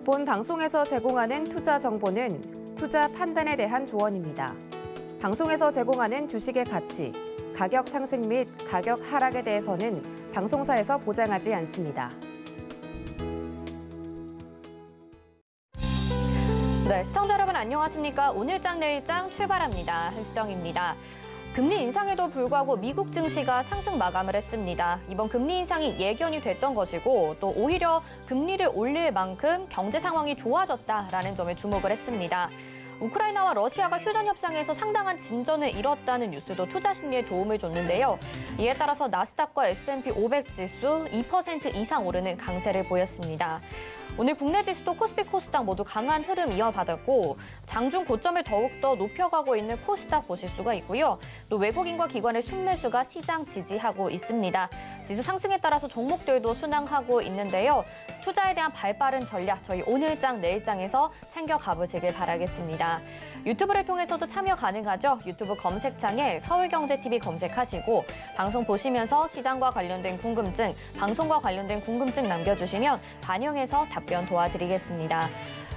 본 방송에서 제공하는 투자 정보는 투자 판단에 대한 조언입니다. 방송에서 제공하는 주식의 가치, 가격 상승 및 가격 하락에 대해서는 방송사에서 보장하지 않습니다. 네, 시청자 여러분 안녕하십니까? 오늘장 내일장 출발합니다. 한수정입니다. 금리 인상에도 불구하고 미국 증시가 상승 마감을 했습니다. 이번 금리 인상이 예견이 됐던 것이고 또 오히려 금리를 올릴 만큼 경제 상황이 좋아졌다라는 점에 주목을 했습니다. 우크라이나와 러시아가 휴전 협상에서 상당한 진전을 이뤘다는 뉴스도 투자 심리에 도움을 줬는데요. 이에 따라서 나스닥과 S&P 500 지수 2% 이상 오르는 강세를 보였습니다. 오늘 국내 지수도 코스피, 코스닥 모두 강한 흐름 이어받았고 장중 고점을 더욱더 높여가고 있는 코스닥 보실 수가 있고요. 또 외국인과 기관의 순매수가 시장 지지하고 있습니다. 지수 상승에 따라서 종목들도 순항하고 있는데요. 투자에 대한 발빠른 전략 저희 오늘장 내일장에서 챙겨가 보시길 바라겠습니다. 유튜브를 통해서도 참여 가능하죠. 유튜브 검색창에 서울경제TV 검색하시고 방송 보시면서 시장과 관련된 궁금증, 방송과 관련된 궁금증 남겨주시면 반영해서 답변 도와드리겠습니다.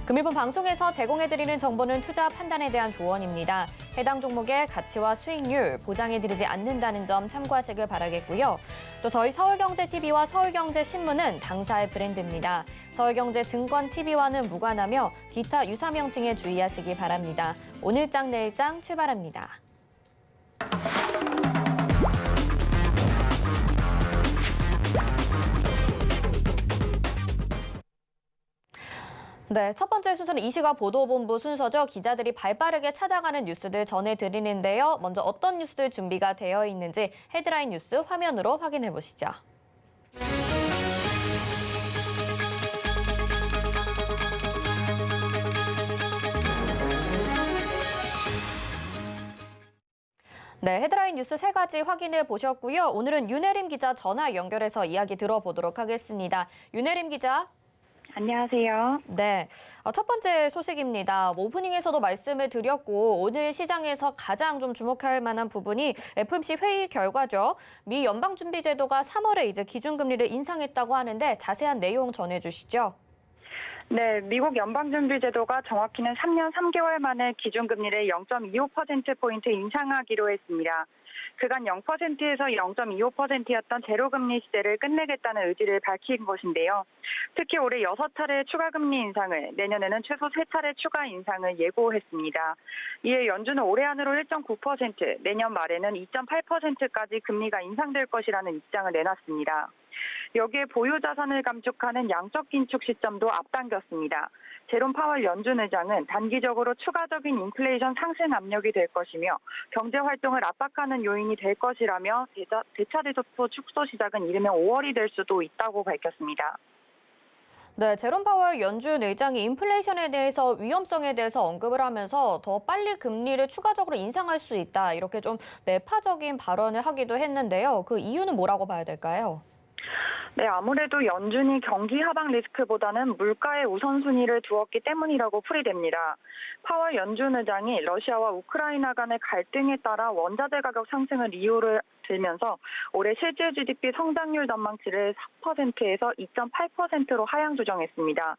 금일본 방송에서 제공해드리는 정보는 투자 판단에 대한 조언입니다. 해당 종목의 가치와 수익률 보장해드리지 않는다는 점 참고하시길 바라겠고요. 또 저희 서울경제TV와 서울경제신문은 당사의 브랜드입니다. 서울경제증권TV와는 무관하며 기타 유사 명칭에 주의하시기 바랍니다. 오늘장 내일장 출발합니다. 네, 첫 번째 순서는 이 시각 보도본부 순서죠. 기자들이 발빠르게 찾아가는 뉴스들 전해드리는데요. 먼저 어떤 뉴스들 준비가 되어 있는지 헤드라인 뉴스 화면으로 확인해 보시죠. 네, 헤드라인 뉴스 세 가지 확인해 보셨고요. 오늘은 윤혜림 기자 전화 연결해서 이야기 들어보도록 하겠습니다. 윤혜림 기자. 안녕하세요. 네, 첫 번째 소식입니다. 오프닝에서도 말씀을 드렸고 오늘 시장에서 가장 좀 주목할 만한 부분이 FOMC 회의 결과죠. 미 연방준비제도가 3월에 이제 기준금리를 인상했다고 하는데 자세한 내용 전해주시죠. 네, 미국 연방준비제도가 정확히는 3년 3개월 만에 기준금리를 0.25%포인트 인상하기로 했습니다. 그간 0%에서 0.25%였던 제로금리 시대를 끝내겠다는 의지를 밝힌 것인데요. 특히 올해 6차례 추가금리 인상을, 내년에는 최소 3차례 추가 인상을 예고했습니다. 이에 연준은 올해 안으로 1.9%, 내년 말에는 2.8%까지 금리가 인상될 것이라는 입장을 내놨습니다. 여기에 보유 자산을 감축하는 양적 긴축 시점도 앞당겼습니다. 제롬 파월 연준 의장은 단기적으로 추가적인 인플레이션 상승 압력이 될 것이며 경제 활동을 압박하는 요인이 될 것이라며 대차 대조포 축소 시작은 이르면 5월이 될 수도 있다고 밝혔습니다. 네, 제롬 파월 연준 의장이 인플레이션에 대해서 위험성에 대해서 언급을 하면서 더 빨리 금리를 추가적으로 인상할 수 있다. 이렇게 좀 매파적인 발언을 하기도 했는데요. 그 이유는 뭐라고 봐야 될까요? 네, 아무래도 연준이 경기 하방 리스크보다는 물가에 우선순위를 두었기 때문이라고 풀이됩니다. 파월 연준 의장이 러시아와 우크라이나 간의 갈등에 따라 원자재 가격 상승을 이유로 들면서 올해 실질 GDP 성장률 전망치를 4%에서 2.8%로 하향 조정했습니다.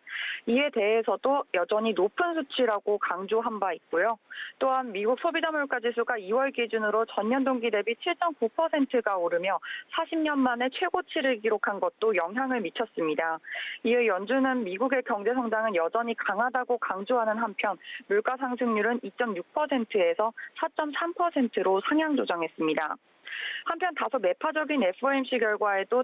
이에 대해서도 여전히 높은 수치라고 강조한 바 있고요. 또한 미국 소비자 물가 지수가 2월 기준으로 전년 동기 대비 7.9%가 오르며 40년 만에 최고치를 기록한 것도 영향을 미쳤습니다. 이에 연준은 미국의 경제 성장은 여전히 강하다고 강조하는 한편 물가 상승률은 2.6%에서 4.3%로 상향 조정했습니다. 한편 다소 매파적인 FOMC 결과에도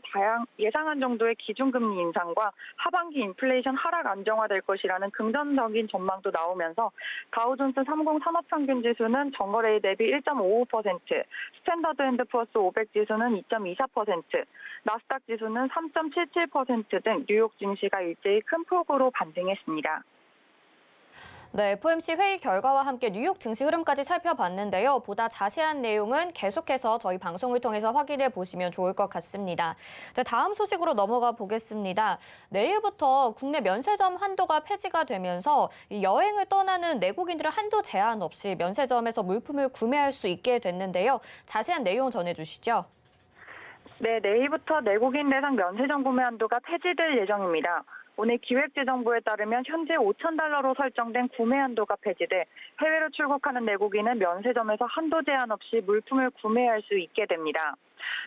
예상한 정도의 기준금리 인상과 하반기 인플레이션 하락 안정화될 것이라는 긍정적인 전망도 나오면서 다우존스 30 산업평균지수는 전거래일 대비 1.55%, 스탠더드앤드푸어스 500 지수는 2.24%, 나스닥 지수는 3.77% 등 뉴욕 증시가 일제히 큰 폭으로 반등했습니다. 네, FOMC 회의 결과와 함께 뉴욕 증시 흐름까지 살펴봤는데요. 보다 자세한 내용은 계속해서 저희 방송을 통해서 확인해 보시면 좋을 것 같습니다. 자, 다음 소식으로 넘어가 보겠습니다. 내일부터 국내 면세점 한도가 폐지가 되면서 여행을 떠나는 내국인들은 한도 제한 없이 면세점에서 물품을 구매할 수 있게 됐는데요. 자세한 내용 전해주시죠. 네, 내일부터 내국인 대상 면세점 구매 한도가 폐지될 예정입니다. 오늘 기획재정부에 따르면 현재 5,000달러로 설정된 구매 한도가 폐지돼 해외로 출국하는 내국인은 면세점에서 한도 제한 없이 물품을 구매할 수 있게 됩니다.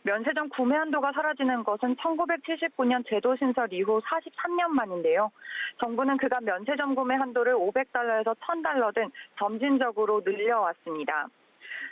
면세점 구매 한도가 사라지는 것은 1979년 제도 신설 이후 43년 만인데요. 정부는 그간 면세점 구매 한도를 500달러에서 1,000달러 등 점진적으로 늘려왔습니다.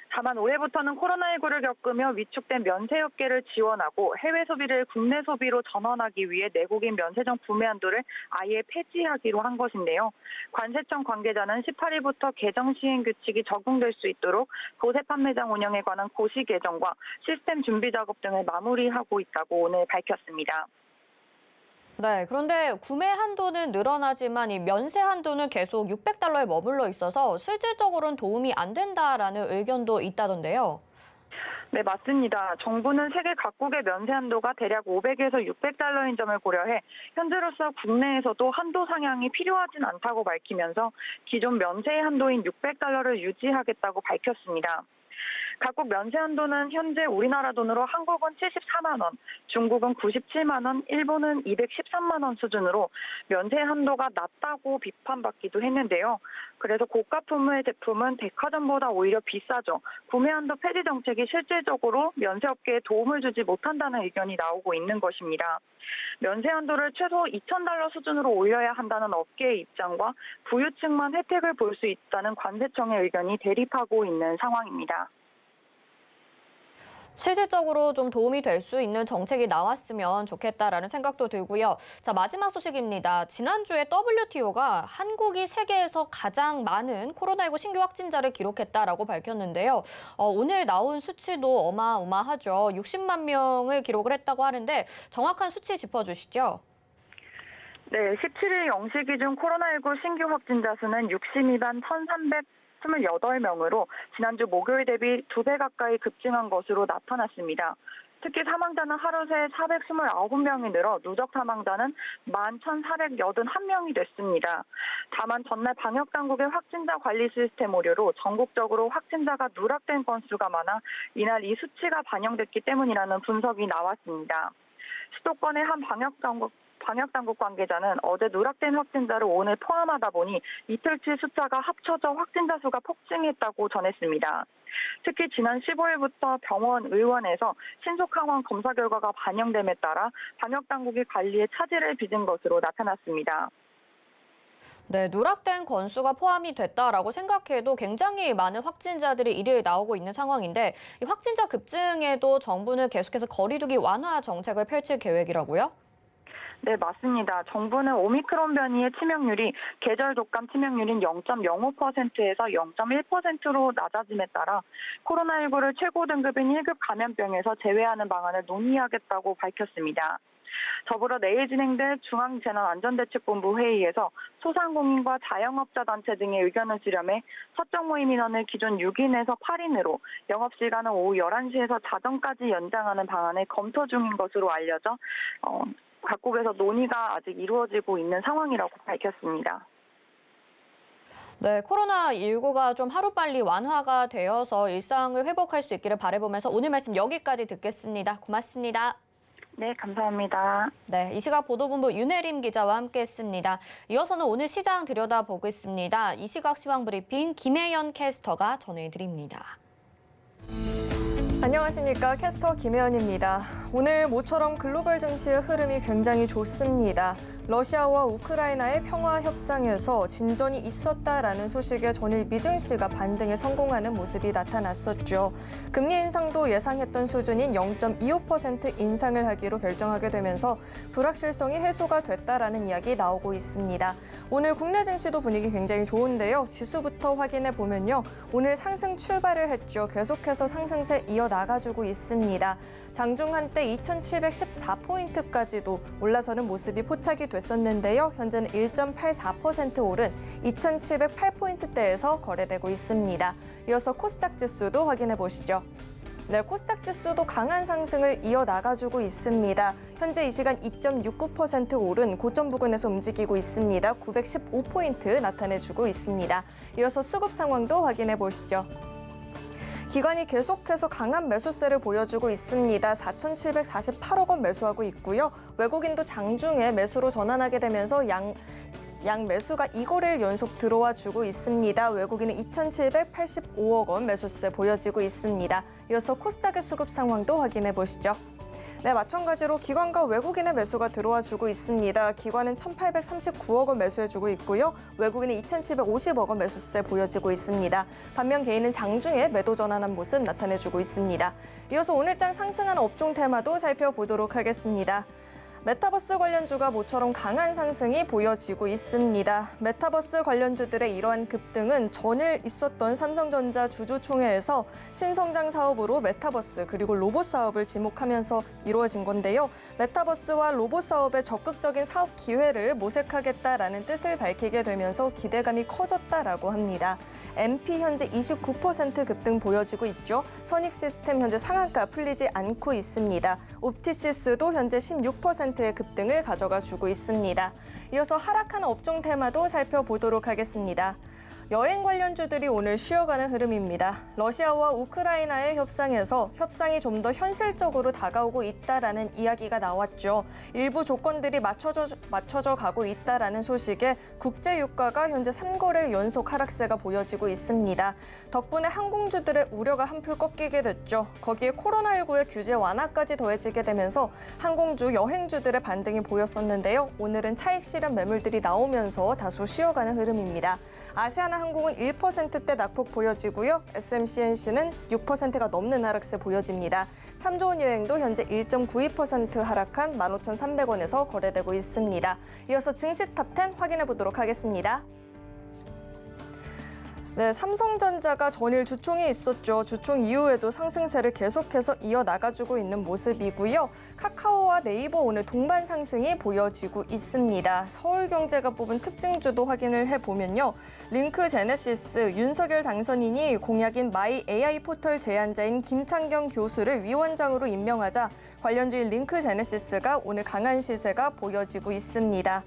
다만 올해부터는 코로나19를 겪으며 위축된 면세업계를 지원하고 해외 소비를 국내 소비로 전환하기 위해 내국인 면세점 구매 한도를 아예 폐지하기로 한 것인데요. 관세청 관계자는 18일부터 개정 시행 규칙이 적용될 수 있도록 보세 판매장 운영에 관한 고시 개정과 시스템 준비 작업 등을 마무리하고 있다고 오늘 밝혔습니다. 네, 그런데 구매 한도는 늘어나지만 이 면세 한도는 계속 600달러에 머물러 있어서 실질적으로는 도움이 안 된다라는 의견도 있다던데요. 네, 맞습니다. 정부는 세계 각국의 면세 한도가 대략 500에서 600달러인 점을 고려해 현재로서 국내에서도 한도 상향이 필요하진 않다고 밝히면서 기존 면세 한도인 600달러를 유지하겠다고 밝혔습니다. 각국 면세 한도는 현재 우리나라 돈으로 한국은 74만 원, 중국은 97만 원, 일본은 213만 원 수준으로 면세 한도가 낮다고 비판받기도 했는데요. 그래서 고가 품의 제품은 백화점보다 오히려 비싸죠. 구매 한도 폐지 정책이 실질적으로 면세업계에 도움을 주지 못한다는 의견이 나오고 있는 것입니다. 면세 한도를 최소 2,000달러 수준으로 올려야 한다는 업계의 입장과 부유층만 혜택을 볼 수 있다는 관세청의 의견이 대립하고 있는 상황입니다. 실질적으로 좀 도움이 될 수 있는 정책이 나왔으면 좋겠다라는 생각도 들고요. 자, 마지막 소식입니다. 지난주에 WTO가 한국이 세계에서 가장 많은 코로나19 신규 확진자를 기록했다라고 밝혔는데요. 오늘 나온 수치도 어마어마하죠. 60만 명을 기록을 했다고 하는데 정확한 수치 짚어주시죠. 네, 17일 0시 기준 코로나19 신규 확진자 수는 62만 1,328명으로 지난주 목요일 대비 2배 가까이 급증한 것으로 나타났습니다. 특히 사망자는 하루 새 429명이 늘어 누적 사망자는 11,481명이 됐습니다. 다만 전날 방역당국의 확진자 관리 시스템 오류로 전국적으로 확진자가 누락된 건수가 많아 이날 이 수치가 반영됐기 때문이라는 분석이 나왔습니다. 수도권의 한 방역당국 관계자는 어제 누락된 확진자를 오늘 포함하다 보니 이틀치 숫자가 합쳐져 확진자 수가 폭증했다고 전했습니다. 특히 지난 15일부터 병원, 의원에서 신속항원 검사 결과가 반영됨에 따라 방역당국이 관리에 차질을 빚은 것으로 나타났습니다. 네, 누락된 건수가 포함이 됐다라고 생각해도 굉장히 많은 확진자들이 일일 나오고 있는 상황인데 이 확진자 급증에도 정부는 계속해서 거리두기 완화 정책을 펼칠 계획이라고요? 네, 맞습니다. 정부는 오미크론 변이의 치명률이 계절 독감 치명률인 0.05%에서 0.1%로 낮아짐에 따라 코로나19를 최고 등급인 1급 감염병에서 제외하는 방안을 논의하겠다고 밝혔습니다. 더불어 내일 진행될 중앙재난안전대책본부 회의에서 소상공인과 자영업자 단체 등의 의견을 수렴해 사적 모임 인원을 기존 6인에서 8인으로 영업시간은 오후 11시에서 자정까지 연장하는 방안을 검토 중인 것으로 알려져 각국에서 논의가 아직 이루어지고 있는 상황이라고 밝혔습니다. 네, 코로나19가 좀 하루빨리 완화가 되어서 일상을 회복할 수 있기를 바라보면서 오늘 말씀 여기까지 듣겠습니다. 고맙습니다. 네, 감사합니다. 네, 이 시각 보도본부 윤혜림 기자와 함께했습니다. 이어서는 오늘 시장 들여다보겠습니다. 이 시각 시황 브리핑 김혜연 캐스터가 전해드립니다. 안녕하십니까. 캐스터 김혜연입니다. 오늘 모처럼 글로벌 증시의 흐름이 굉장히 좋습니다. 러시아와 우크라이나의 평화 협상에서 진전이 있었다라는 소식에 전일 미증시가 반등에 성공하는 모습이 나타났었죠. 금리 인상도 예상했던 수준인 0.25% 인상을 하기로 결정하게 되면서 불확실성이 해소가 됐다라는 이야기 나오고 있습니다. 오늘 국내 증시도 분위기 굉장히 좋은데요. 지수부터 확인해 보면요. 오늘 상승 출발을 했죠. 계속해서 상승세 이어나가주고 있습니다. 장중 한때 2,714포인트까지도 올라서는 모습이 포착이 됐었는데요. 현재는 1.84% 오른 2,708포인트대에서 거래되고 있습니다. 이어서 코스닥 지수도 확인해 보시죠. 네, 코스닥 지수도 강한 상승을 이어나가주고 있습니다. 현재 이 시간 2.69% 오른 고점 부근에서 움직이고 있습니다. 915포인트 나타내주고 있습니다. 이어서 수급 상황도 확인해 보시죠. 기관이 계속해서 강한 매수세를 보여주고 있습니다. 4,748억 원 매수하고 있고요. 외국인도 장중에 매수로 전환하게 되면서 양 매수가 2거래일 연속 들어와 주고 있습니다. 외국인은 2,785억 원 매수세 보여지고 있습니다. 이어서 코스닥의 수급 상황도 확인해 보시죠. 네, 마찬가지로 기관과 외국인의 매수가 들어와 주고 있습니다. 기관은 1,839억 원 매수해주고 있고요. 외국인은 2,750억 원 매수세 보여지고 있습니다. 반면 개인은 장중에 매도 전환한 모습 나타내주고 있습니다. 이어서 오늘장 상승하는 업종 테마도 살펴보도록 하겠습니다. 메타버스 관련주가 모처럼 강한 상승이 보여지고 있습니다. 메타버스 관련주들의 이러한 급등은 전일 있었던 삼성전자 주주총회에서 신성장 사업으로 메타버스 그리고 로봇 사업을 지목하면서 이루어진 건데요. 메타버스와 로봇 사업의 적극적인 사업 기회를 모색하겠다라는 뜻을 밝히게 되면서 기대감이 커졌다라고 합니다. MP 현재 29% 급등 보여지고 있죠. 선익 시스템 현재 상한가 풀리지 않고 있습니다. 옵티시스도 현재 16%의 급등을 가져가 주고 있습니다. 이어서 하락하는 업종 테마도 살펴보도록 하겠습니다. 여행 관련주들이 오늘 쉬어가는 흐름입니다. 러시아와 우크라이나의 협상에서 협상이 좀 더 현실적으로 다가오고 있다라는 이야기가 나왔죠. 일부 조건들이 맞춰져 가고 있다라는 소식에 국제 유가가 현재 3거래일 연속 하락세가 보여지고 있습니다. 덕분에 항공주들의 우려가 한풀 꺾이게 됐죠. 거기에 코로나19의 규제 완화까지 더해지게 되면서 항공주, 여행주들의 반등이 보였었는데요. 오늘은 차익 실현 매물들이 나오면서 다소 쉬어가는 흐름입니다. 아시아나항공은 1%대 낙폭 보여지고요. SMCNC는 6%가 넘는 하락세 보여집니다. 참 좋은 여행도 현재 1.92% 하락한 15,300원에서 거래되고 있습니다. 이어서 증시 탑10 확인해 보도록 하겠습니다. 네, 삼성전자가 전일 주총이 있었죠. 주총 이후에도 상승세를 계속해서 이어나가주고 있는 모습이고요. 카카오와 네이버 오늘 동반 상승이 보여지고 있습니다. 서울경제가 뽑은 특징주도 확인을 해보면요. 링크 제네시스 윤석열 당선인이 공약인 마이 AI 포털 제안자인 김창경 교수를 위원장으로 임명하자 관련주인 링크 제네시스가 오늘 강한 시세가 보여지고 있습니다.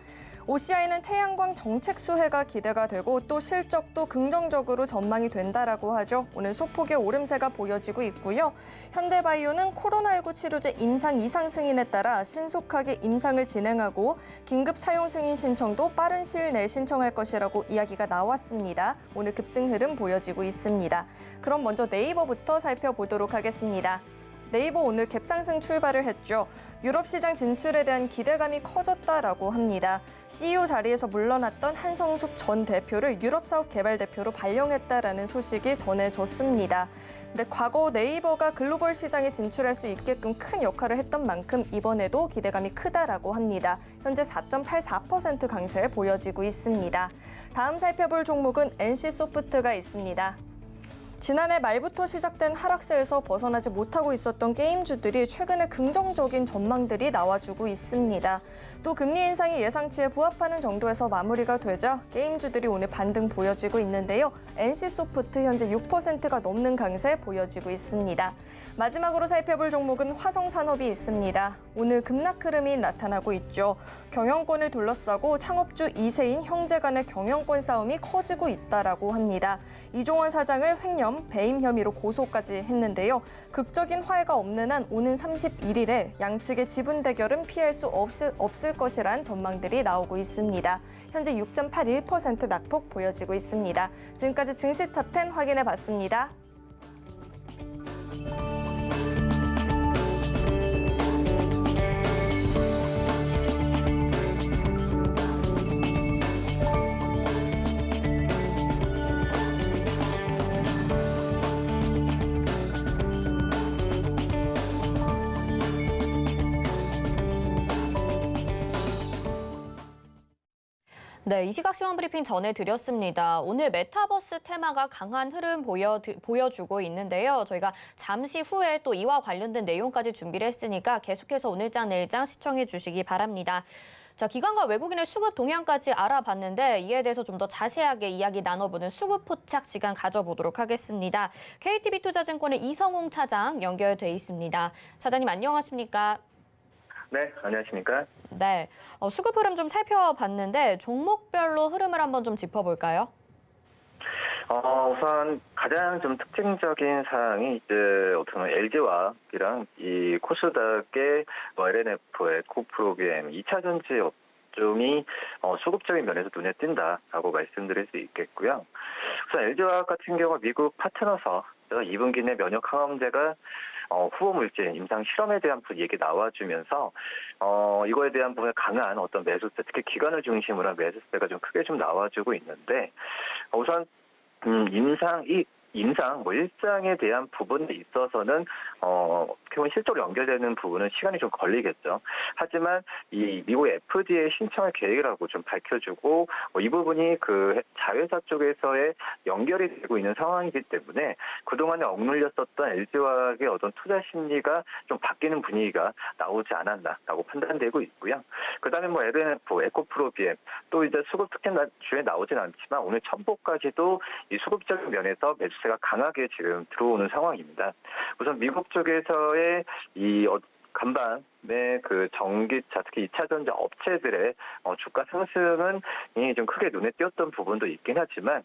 OCI는 태양광 정책 수혜가 기대가 되고 또 실적도 긍정적으로 전망이 된다라고 하죠. 오늘 소폭의 오름세가 보여지고 있고요. 현대바이오는 코로나19 치료제 임상 이상 승인에 따라 신속하게 임상을 진행하고 긴급 사용 승인 신청도 빠른 시일 내에 신청할 것이라고 이야기가 나왔습니다. 오늘 급등 흐름 보여지고 있습니다. 그럼 먼저 네이버부터 살펴보도록 하겠습니다. 네이버 오늘 갭상승 출발을 했죠. 유럽 시장 진출에 대한 기대감이 커졌다라고 합니다. CEO 자리에서 물러났던 한성숙 전 대표를 유럽 사업 개발 대표로 발령했다라는 소식이 전해졌습니다. 근데 과거 네이버가 글로벌 시장에 진출할 수 있게끔 큰 역할을 했던 만큼 이번에도 기대감이 크다라고 합니다. 현재 4.84% 강세 보여지고 있습니다. 다음 살펴볼 종목은 NC소프트가 있습니다. 지난해 말부터 시작된 하락세에서 벗어나지 못하고 있었던 게임주들이 최근에 긍정적인 전망들이 나와주고 있습니다. 또 금리 인상이 예상치에 부합하는 정도에서 마무리가 되자 게임주들이 오늘 반등 보여지고 있는데요. NC소프트 현재 6%가 넘는 강세 보여지고 있습니다. 마지막으로 살펴볼 종목은 화성산업이 있습니다. 오늘 급락 흐름이 나타나고 있죠. 경영권을 둘러싸고 창업주 2세인 형제 간의 경영권 싸움이 커지고 있다라고 합니다. 이종원 사장을 횡령, 배임 혐의로 고소까지 했는데요. 극적인 화해가 없는 한 오는 31일에 양측의 지분 대결은 피할 수 없을 것이란 전망들이 나오고 있습니다. 현재 6.81% 낙폭 보여지고 있습니다. 지금까지 증시 탑10 확인해 봤습니다. 네, 이 시각 시황 브리핑 전해드렸습니다. 오늘 메타버스 테마가 강한 흐름 보여주고 있는데요. 저희가 잠시 후에 또 이와 관련된 내용까지 준비를 했으니까 계속해서 오늘장 내일장 시청해 주시기 바랍니다. 자, 기관과 외국인의 수급 동향까지 알아봤는데 이에 대해서 좀 더 자세하게 이야기 나눠보는 수급 포착 시간 가져보도록 하겠습니다. KTB투자증권의 이성홍 차장 연결돼 있습니다. 차장님 안녕하십니까? 네, 안녕하십니까? 네, 수급 흐름 좀 살펴봤는데 종목별로 흐름을 한번 좀 짚어볼까요? 우선 가장 좀 특징적인 사항이 이제 어떻게 보면 LG화학이랑 이 코스닥의 LNF, 에코프로비엠 2차 전지 업종이 수급적인 면에서 눈에 띈다라고 말씀드릴 수 있겠고요. 우선 LG화학 같은 경우 미국 파트너사 2분기 내 면역 항암제가 후보 물질 임상 실험에 대한 얘기 나와주면서 이거에 대한 부분에 강한 어떤 매수세, 특히 기관을 중심으로 한 매수세가 좀 크게 좀 나와주고 있는데 우선 임상 일장에 대한 부분에 있어서는 기본 실제로 연결되는 부분은 시간이 좀 걸리겠죠. 하지만 이 미국 FDA 신청의 계획이라고 좀 밝혀주고 이 부분이 그 자회사 쪽에서의 연결이 되고 있는 상황이기 때문에 그동안에 억눌렸었던 LG화학의 어떤 투자 심리가 좀 바뀌는 분위기가 나오지 않았나라고 판단되고 있고요. 그다음에 LNF, 에코프로비엠 또 이제 수급 특징 주에 나오진 않지만 오늘 첨보까지도 이 수급적인 면에서 매수세가 강하게 지금 들어오는 상황입니다. 우선 미국 쪽에서의 이 간밤에 그 전기차, 특히 2차 전지 업체들의 주가 상승은 좀 크게 눈에 띄었던 부분도 있긴 하지만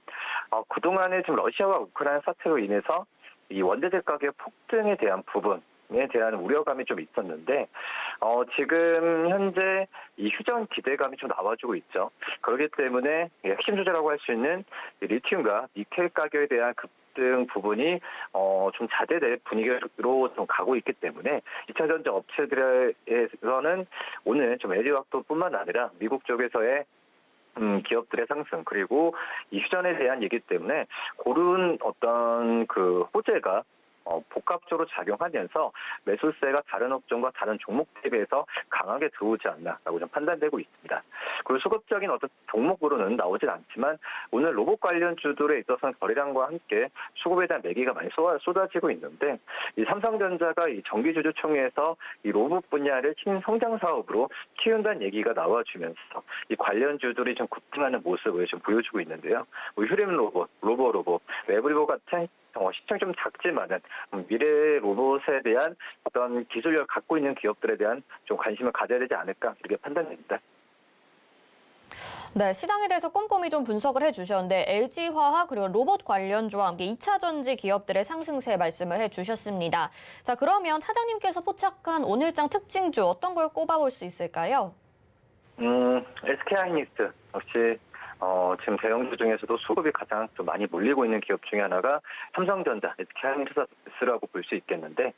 그동안에 좀 러시아와 우크라이나 사태로 인해서 이 원자재 가격 폭등에 대한 부분에 대한 우려감이 좀 있었는데 지금 현재 이 휴전 기대감이 좀 나와주고 있죠. 그렇기 때문에 핵심 주제라고 할 수 있는 리튬과 니켈 가격에 대한 급등 부분이 좀 자제될 분위기로 좀 가고 있기 때문에 2차 전지 업체들에서는 오늘 좀 LG화학뿐만 아니라 미국 쪽에서의 기업들의 상승 그리고 이 휴전에 대한 얘기 때문에 고른 어떤 그 호재가 복합적으로 작용하면서 매수세가 다른 업종과 다른 종목 대비해서 강하게 들어오지 않나라고 좀 판단되고 있습니다. 그리고 수급적인 어떤 종목으로는 나오진 않지만 오늘 로봇 관련주들에 있어서는 거래량과 함께 수급에 대한 매기가 많이 쏟아지고 있는데 이 삼성전자가 이 정기주주총회에서 이 로봇 분야를 신성장 사업으로 키운다는 얘기가 나와주면서 이 관련주들이 좀 급등하는 모습을 좀 보여주고 있는데요. 휴림 로봇, 로봇, 웨브리보 같은 시청이 좀 작지만은 미래 로봇에 대한 어떤 기술력을 갖고 있는 기업들에 대한 좀 관심을 가져야 되지 않을까 이렇게 판단됩니다. 네, 시장에 대해서 꼼꼼히 좀 분석을 해주셨는데 LG화학 그리고 로봇 관련주와 함께 2차 전지 기업들의 상승세 말씀을 해주셨습니다. 자, 그러면 차장님께서 포착한 오늘장 특징주 어떤 걸 꼽아볼 수 있을까요? SK하이닉스 역시 지금 대형주 중에서도 수급이 가장 좀 많이 몰리고 있는 기업 중에 하나가 삼성전자, SK하이닉스라고 볼 수 있겠는데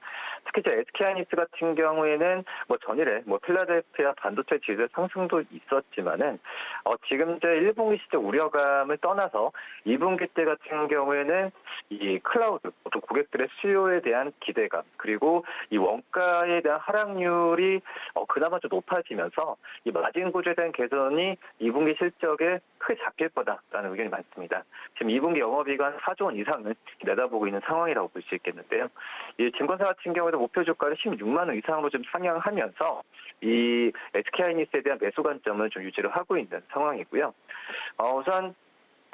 특히 SK하이닉스 같은 경우에는 전일에 필라델피아 반도체 지수 상승도 있었지만은 지금 이제 1분기 시대 우려감을 떠나서 2분기 때 같은 경우에는 이 클라우드, 어떤 고객들의 수요에 대한 기대감 그리고 이 원가에 대한 하락률이 그나마 좀 높아지면서 이 마진 구조에 대한 개선이 2분기 실적에 크게 잡힐 거다라는 의견이 많습니다. 지금 2분기 영업이익 한 4조 원 이상을 내다보고 있는 상황이라고 볼 수 있겠는데요. 이 증권사 같은 경우에도 목표 주가를 16만 원 이상으로 좀 상향하면서 이 SK하이닉스에 대한 매수 관점을 좀 유지를 하고 있는 상황이고요. 우선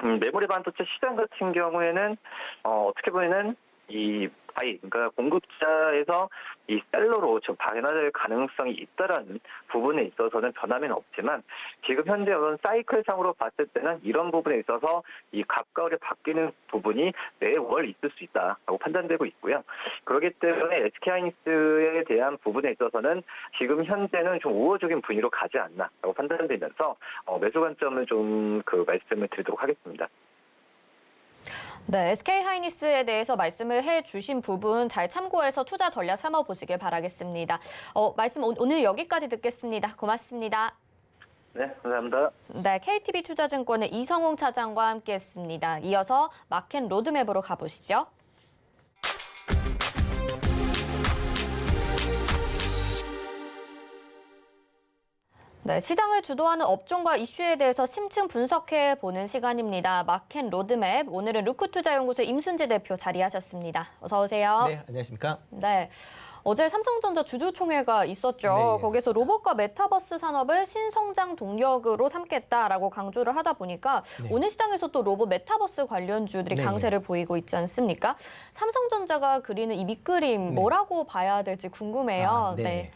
메모리 반도체 시장 같은 경우에는 어떻게 보면은 이 그러니까 공급자에서 이 셀러로 좀 반환될 가능성이 있다라는 부분에 있어서는 변함은 없지만 지금 현재 어떤 사이클상으로 봤을 때는 이런 부분에 있어서 이 갑과 을이 바뀌는 부분이 매월 있을 수 있다라고 판단되고 있고요. 그렇기 때문에 SK하이닉스에 대한 부분에 있어서는 지금 현재는 좀 우호적인 분위기로 가지 않나라고 판단되면서 매수 관점을 좀 말씀을 드리도록 하겠습니다. 네, SK하이닉스에 대해서 말씀을 해주신 부분 잘 참고해서 투자 전략 삼아보시길 바라겠습니다. 말씀 오늘 여기까지 듣겠습니다. 고맙습니다. 네, 감사합니다. 네, KTB투자증권의 이성웅 차장과 함께했습니다. 이어서 마켓 로드맵으로 가보시죠. 네, 시장을 주도하는 업종과 이슈에 대해서 심층 분석해 보는 시간입니다. 마켓 로드맵, 오늘은 루크투자연구소 임순재 대표 자리하셨습니다. 어서 오세요. 네, 안녕하십니까? 네. 어제 삼성전자 주주총회가 있었죠. 네, 거기서 로봇과 메타버스 산업을 신성장 동력으로 삼겠다라고 강조를 하다 보니까 네. 오늘 시장에서 또 로봇 메타버스 관련주들이 네, 강세를 보이고 있지 않습니까? 삼성전자가 그리는 이 밑그림 네. 뭐라고 봐야 될지 궁금해요. 아, 네.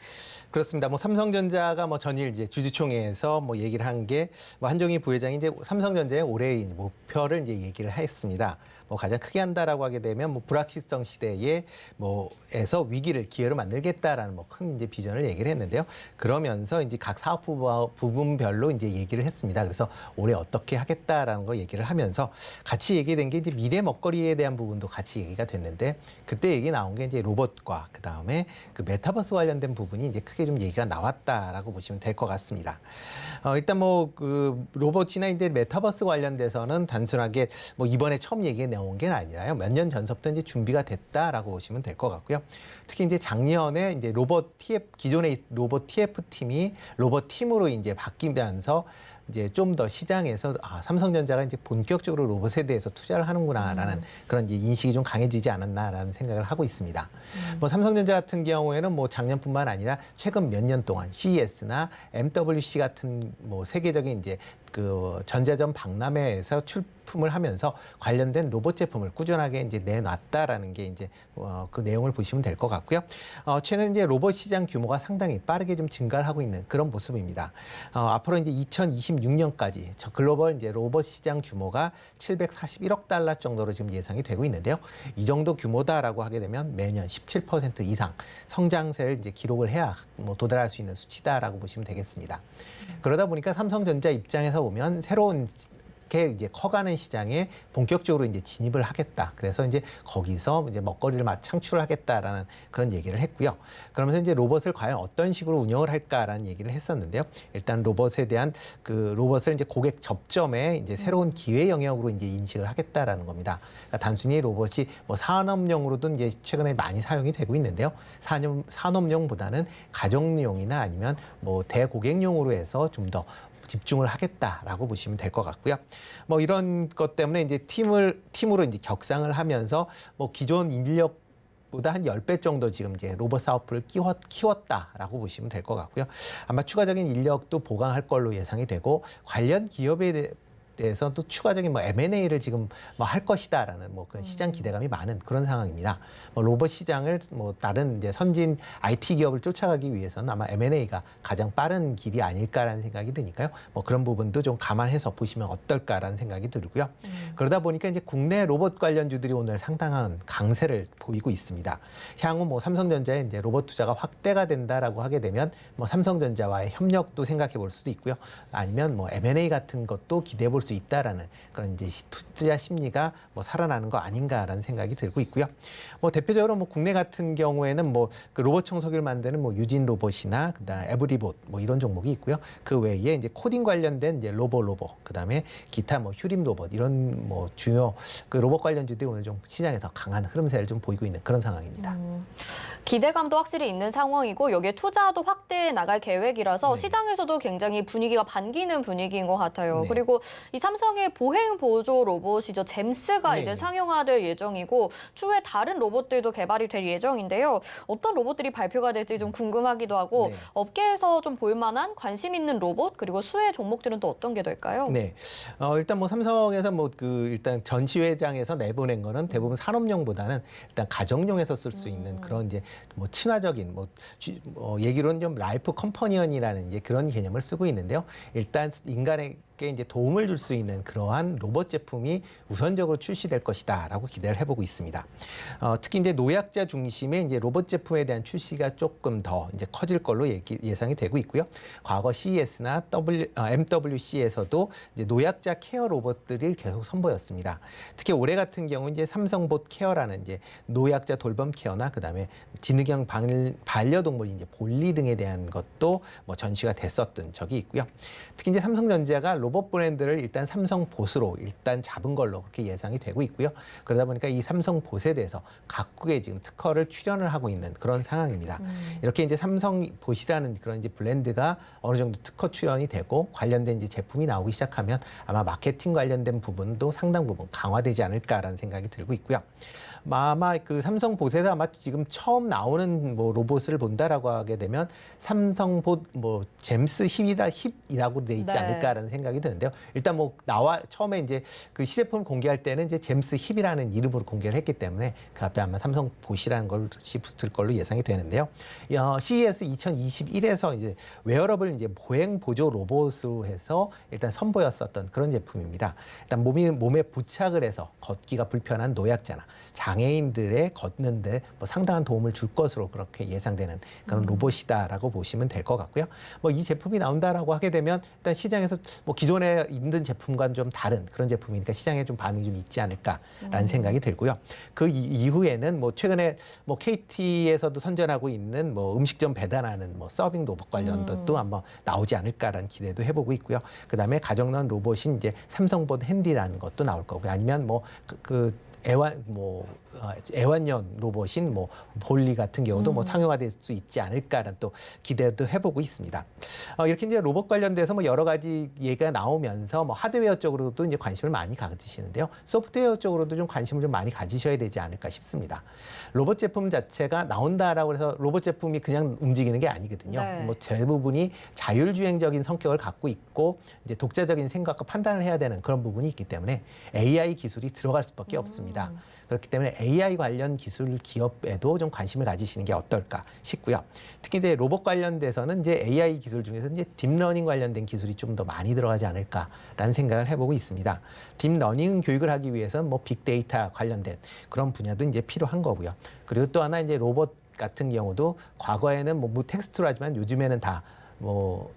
그렇습니다. 뭐 삼성전자가 뭐 전일 이제 주주총회에서 뭐 얘기를 한 게 뭐 한종희 부회장이 이제 삼성전자의 올해의 목표를 이제 얘기를 했습니다. 뭐 가장 크게 한다라고 하게 되면 뭐 불확실성 시대에 뭐에서 위기를 기회로 만들겠다라는 뭐 큰 이제 비전을 얘기를 했는데요. 그러면서 이제 각 사업 부분별로 이제 얘기를 했습니다. 그래서 올해 어떻게 하겠다라는 걸 얘기를 하면서 같이 얘기된 게 이제 미래 먹거리에 대한 부분도 같이 얘기가 됐는데 그때 얘기 나온 게 이제 로봇과 그 다음에 그 메타버스 관련된 부분이 이제 크게 좀 얘기가 나왔다라고 보시면 될 것 같습니다. 일단 뭐 그 로봇이나 이제 메타버스 관련돼서는 단순하게 뭐 이번에 처음 얘기 나온 게 아니라요. 몇 년 전서부터 이제 준비가 됐다라고 보시면 될 것 같고요. 특히 이제 작년에 이제 기존의 로봇 TF 팀이 로봇 팀으로 이제 바뀌면서 이제 좀 더 시장에서 삼성전자가 이제 본격적으로 로봇에 대해서 투자를 하는구나라는 그런 이제 인식이 좀 강해지지 않았나라는 생각을 하고 있습니다. 뭐 삼성전자 같은 경우에는 뭐 작년뿐만 아니라 최근 몇 년 동안 CES나 MWC 같은 뭐 세계적인 이제 그 전자전 박람회에서 출품을 하면서 관련된 로봇 제품을 꾸준하게 이제 내놨다라는 게 이제 그 내용을 보시면 될 것 같고요. 최근 이제 로봇 시장 규모가 상당히 빠르게 좀 증가를 하고 있는 그런 모습입니다. 앞으로 이제 2026년까지 글로벌 이제 로봇 시장 규모가 741억 달러 정도로 지금 예상이 되고 있는데요. 이 정도 규모다라고 하게 되면 매년 17% 이상 성장세를 이제 기록을 해야 뭐 도달할 수 있는 수치다라고 보시면 되겠습니다. 그러다 보니까 삼성전자 입장에서 보면 새로운 이렇게 이제 커가는 시장에 본격적으로 이제 진입을 하겠다. 그래서 이제 거기서 이제 먹거리를 창출하겠다라는 그런 얘기를 했고요. 그러면서 이제 로봇을 과연 어떤 식으로 운영을 할까라는 얘기를 했었는데요. 일단 로봇에 대한 그 로봇을 이제 고객 접점에 이제 새로운 기회 영역으로 이제 인식을 하겠다라는 겁니다. 그러니까 단순히 로봇이 뭐 산업용으로도 이제 최근에 많이 사용이 되고 있는데요. 산업용보다는 가정용이나 아니면 뭐 대고객용으로 해서 좀 더 집중을 하겠다라고 보시면 될 것 같고요. 뭐 이런 것 때문에 이제 팀으로 이제 격상을 하면서 뭐 기존 인력보다 한 10배 정도 지금 이제 로봇 사업부를 키웠다라고 보시면 될 것 같고요. 아마 추가적인 인력도 보강할 걸로 예상이 되고 관련 기업에 대해서 또 추가적인 뭐 M&A를 지금 뭐 할 것이다라는 뭐 그런 시장 기대감이 많은 그런 상황입니다. 뭐 로봇 시장을 뭐 다른 이제 선진 IT 기업을 쫓아가기 위해서는 아마 M&A가 가장 빠른 길이 아닐까라는 생각이 드니까요. 뭐 그런 부분도 좀 감안해서 보시면 어떨까라는 생각이 들고요. 그러다 보니까 이제 국내 로봇 관련주들이 오늘 상당한 강세를 보이고 있습니다. 향후 뭐 삼성전자의 이제 로봇 투자가 확대가 된다라고 하게 되면 뭐 삼성전자와의 협력도 생각해 볼 수도 있고요. 아니면 뭐 M&A 같은 것도 기대해 볼 수 있다라는 그런 이제 투자 심리가 뭐 살아나는 거 아닌가라는 생각이 들고 있고요. 뭐 대표적으로 뭐 국내 같은 경우에는 뭐 그 로봇 청소기를 만드는 뭐 유진 로봇이나 그다음 에브리봇 뭐 이런 종목이 있고요. 그 외에 이제 코딩 관련된 이제 로봇 그다음에 기타 뭐 휴림 로봇 이런 뭐 주요 그 로봇 관련주들이 오늘 좀 시장에서 강한 흐름세를 좀 보이고 있는 그런 상황입니다. 기대감도 확실히 있는 상황이고 여기에 투자도 확대해 나갈 계획이라서 네. 시장에서도 굉장히 분위기가 반기는 분위기인 것 같아요. 네. 그리고 이 삼성의 보행 보조 로봇이죠. 잼스가 네. 이제 상용화될 예정이고 추후에 다른 로봇들도 개발이 될 예정인데요. 어떤 로봇들이 발표가 될지 좀 궁금하기도 하고 네. 업계에서 좀 볼만한 관심 있는 로봇 그리고 수혜 종목들은 또 어떤 게 될까요? 네. 일단 뭐 삼성에서 뭐 그 일단 전시회장에서 내보낸 거는 대부분 산업용보다는 일단 가정용에서 쓸 수 있는 그런 이제 뭐 친화적인 얘기로는 좀 라이프 컴퍼니언이라는 이제 그런 개념을 쓰고 있는데요. 일단 인간에게 이제 도움을 줄 수 있는 그러한 로봇 제품이 우선적으로 출시될 것이다라고 기대를 해보고 있습니다. 특히 이제 노약자 중심의 이제 로봇 제품에 대한 출시가 조금 더 이제 커질 걸로 예상이 되고 있고요. 과거 CES나 MWC에서도 이제 노약자 케어 로봇들이 계속 선보였습니다. 특히 올해 같은 경우 이제 삼성봇 케어라는 이제 노약자 돌봄 케어나 그다음에 지능형 반려동물 이제 볼리 등에 대한 것도 뭐 전시가 됐었던 적이 있고요. 특히 이제 삼성전자가 로봇 브랜드를 일단 삼성 봇으로 일단 잡은 걸로 그렇게 예상이 되고 있고요. 그러다 보니까 이 삼성 봇에 대해서 각국에 지금 특허를 출연을 하고 있는 그런 상황입니다. 이렇게 이제 삼성 봇이라는 그런 이제 브랜드가 어느 정도 특허 출연이 되고 관련된 이제 제품이 나오기 시작하면 아마 마케팅 관련된 부분도 상당 부분 강화되지 않을까라는 생각이 들고 있고요. 아마 그 삼성 봇에서 아마 지금 처음 나오는 뭐 로봇을 본다라고 하게 되면 삼성 봇 뭐 잼스 힙이라고 돼 있지 네. 않을까라는 생각이 드는데요. 일단 뭐 처음에 이제 그 시제품을 공개할 때는 이제 잼스 힙이라는 이름으로 공개를 했기 때문에 그 앞에 아마 삼성 봇이라는 것이 붙을 걸로 예상이 되는데요. CES 2021에서 이제 웨어러블 이제 보행 보조 로봇으로 해서 일단 선보였었던 그런 제품입니다. 일단 몸에 부착을 해서 걷기가 불편한 노약자나 장애인들의 걷는데 뭐 상당한 도움을 줄 것으로 그렇게 예상되는 그런 로봇이다라고 보시면 될 것 같고요. 뭐 이 제품이 나온다라고 하게 되면 일단 시장에서 뭐 기존에 있는 제품과는 좀 다른 그런 제품이니까 시장에 좀 반응이 좀 있지 않을까라는 생각이 들고요. 그 이후에는 뭐 최근에 뭐 KT에서도 선전하고 있는 뭐 음식점 배달하는 뭐 서빙 로봇 관련도 또 한번 나오지 않을까라는 기대도 해보고 있고요. 그다음에 가정용 로봇인 이제 삼성봇 핸디라는 것도 나올 거고요. 아니면 뭐 애완용 로봇인 뭐 볼리 같은 경우도 뭐 상용화될 수 있지 않을까라는 또 기대도 해보고 있습니다. 이렇게 이제 로봇 관련돼서 뭐 여러 가지 얘기가 나오면서 뭐 하드웨어 쪽으로도 이제 관심을 많이 가지시는데요. 소프트웨어 쪽으로도 좀 관심을 좀 많이 가지셔야 되지 않을까 싶습니다. 로봇 제품 자체가 나온다라고 해서 로봇 제품이 그냥 움직이는 게 아니거든요. 네. 뭐 대부분이 자율주행적인 성격을 갖고 있고 이제 독자적인 생각과 판단을 해야 되는 그런 부분이 있기 때문에 AI 기술이 들어갈 수밖에 없습니다. 그렇기 때문에 AI 관련 기술 기업에도 좀 관심을 가지시는 게 어떨까 싶고요. 특히 이제 로봇 관련돼서는 이제 AI 기술 중에서 이제 딥러닝 관련된 기술이 좀 더 많이 들어가지 않을까라는 생각을 해보고 있습니다. 딥러닝 교육을 하기 위해서는 뭐 빅데이터 관련된 그런 분야도 이제 필요한 거고요. 그리고 또 하나 이제 로봇 같은 경우도 과거에는 뭐 무텍스트로 하지만 요즘에는 다 뭐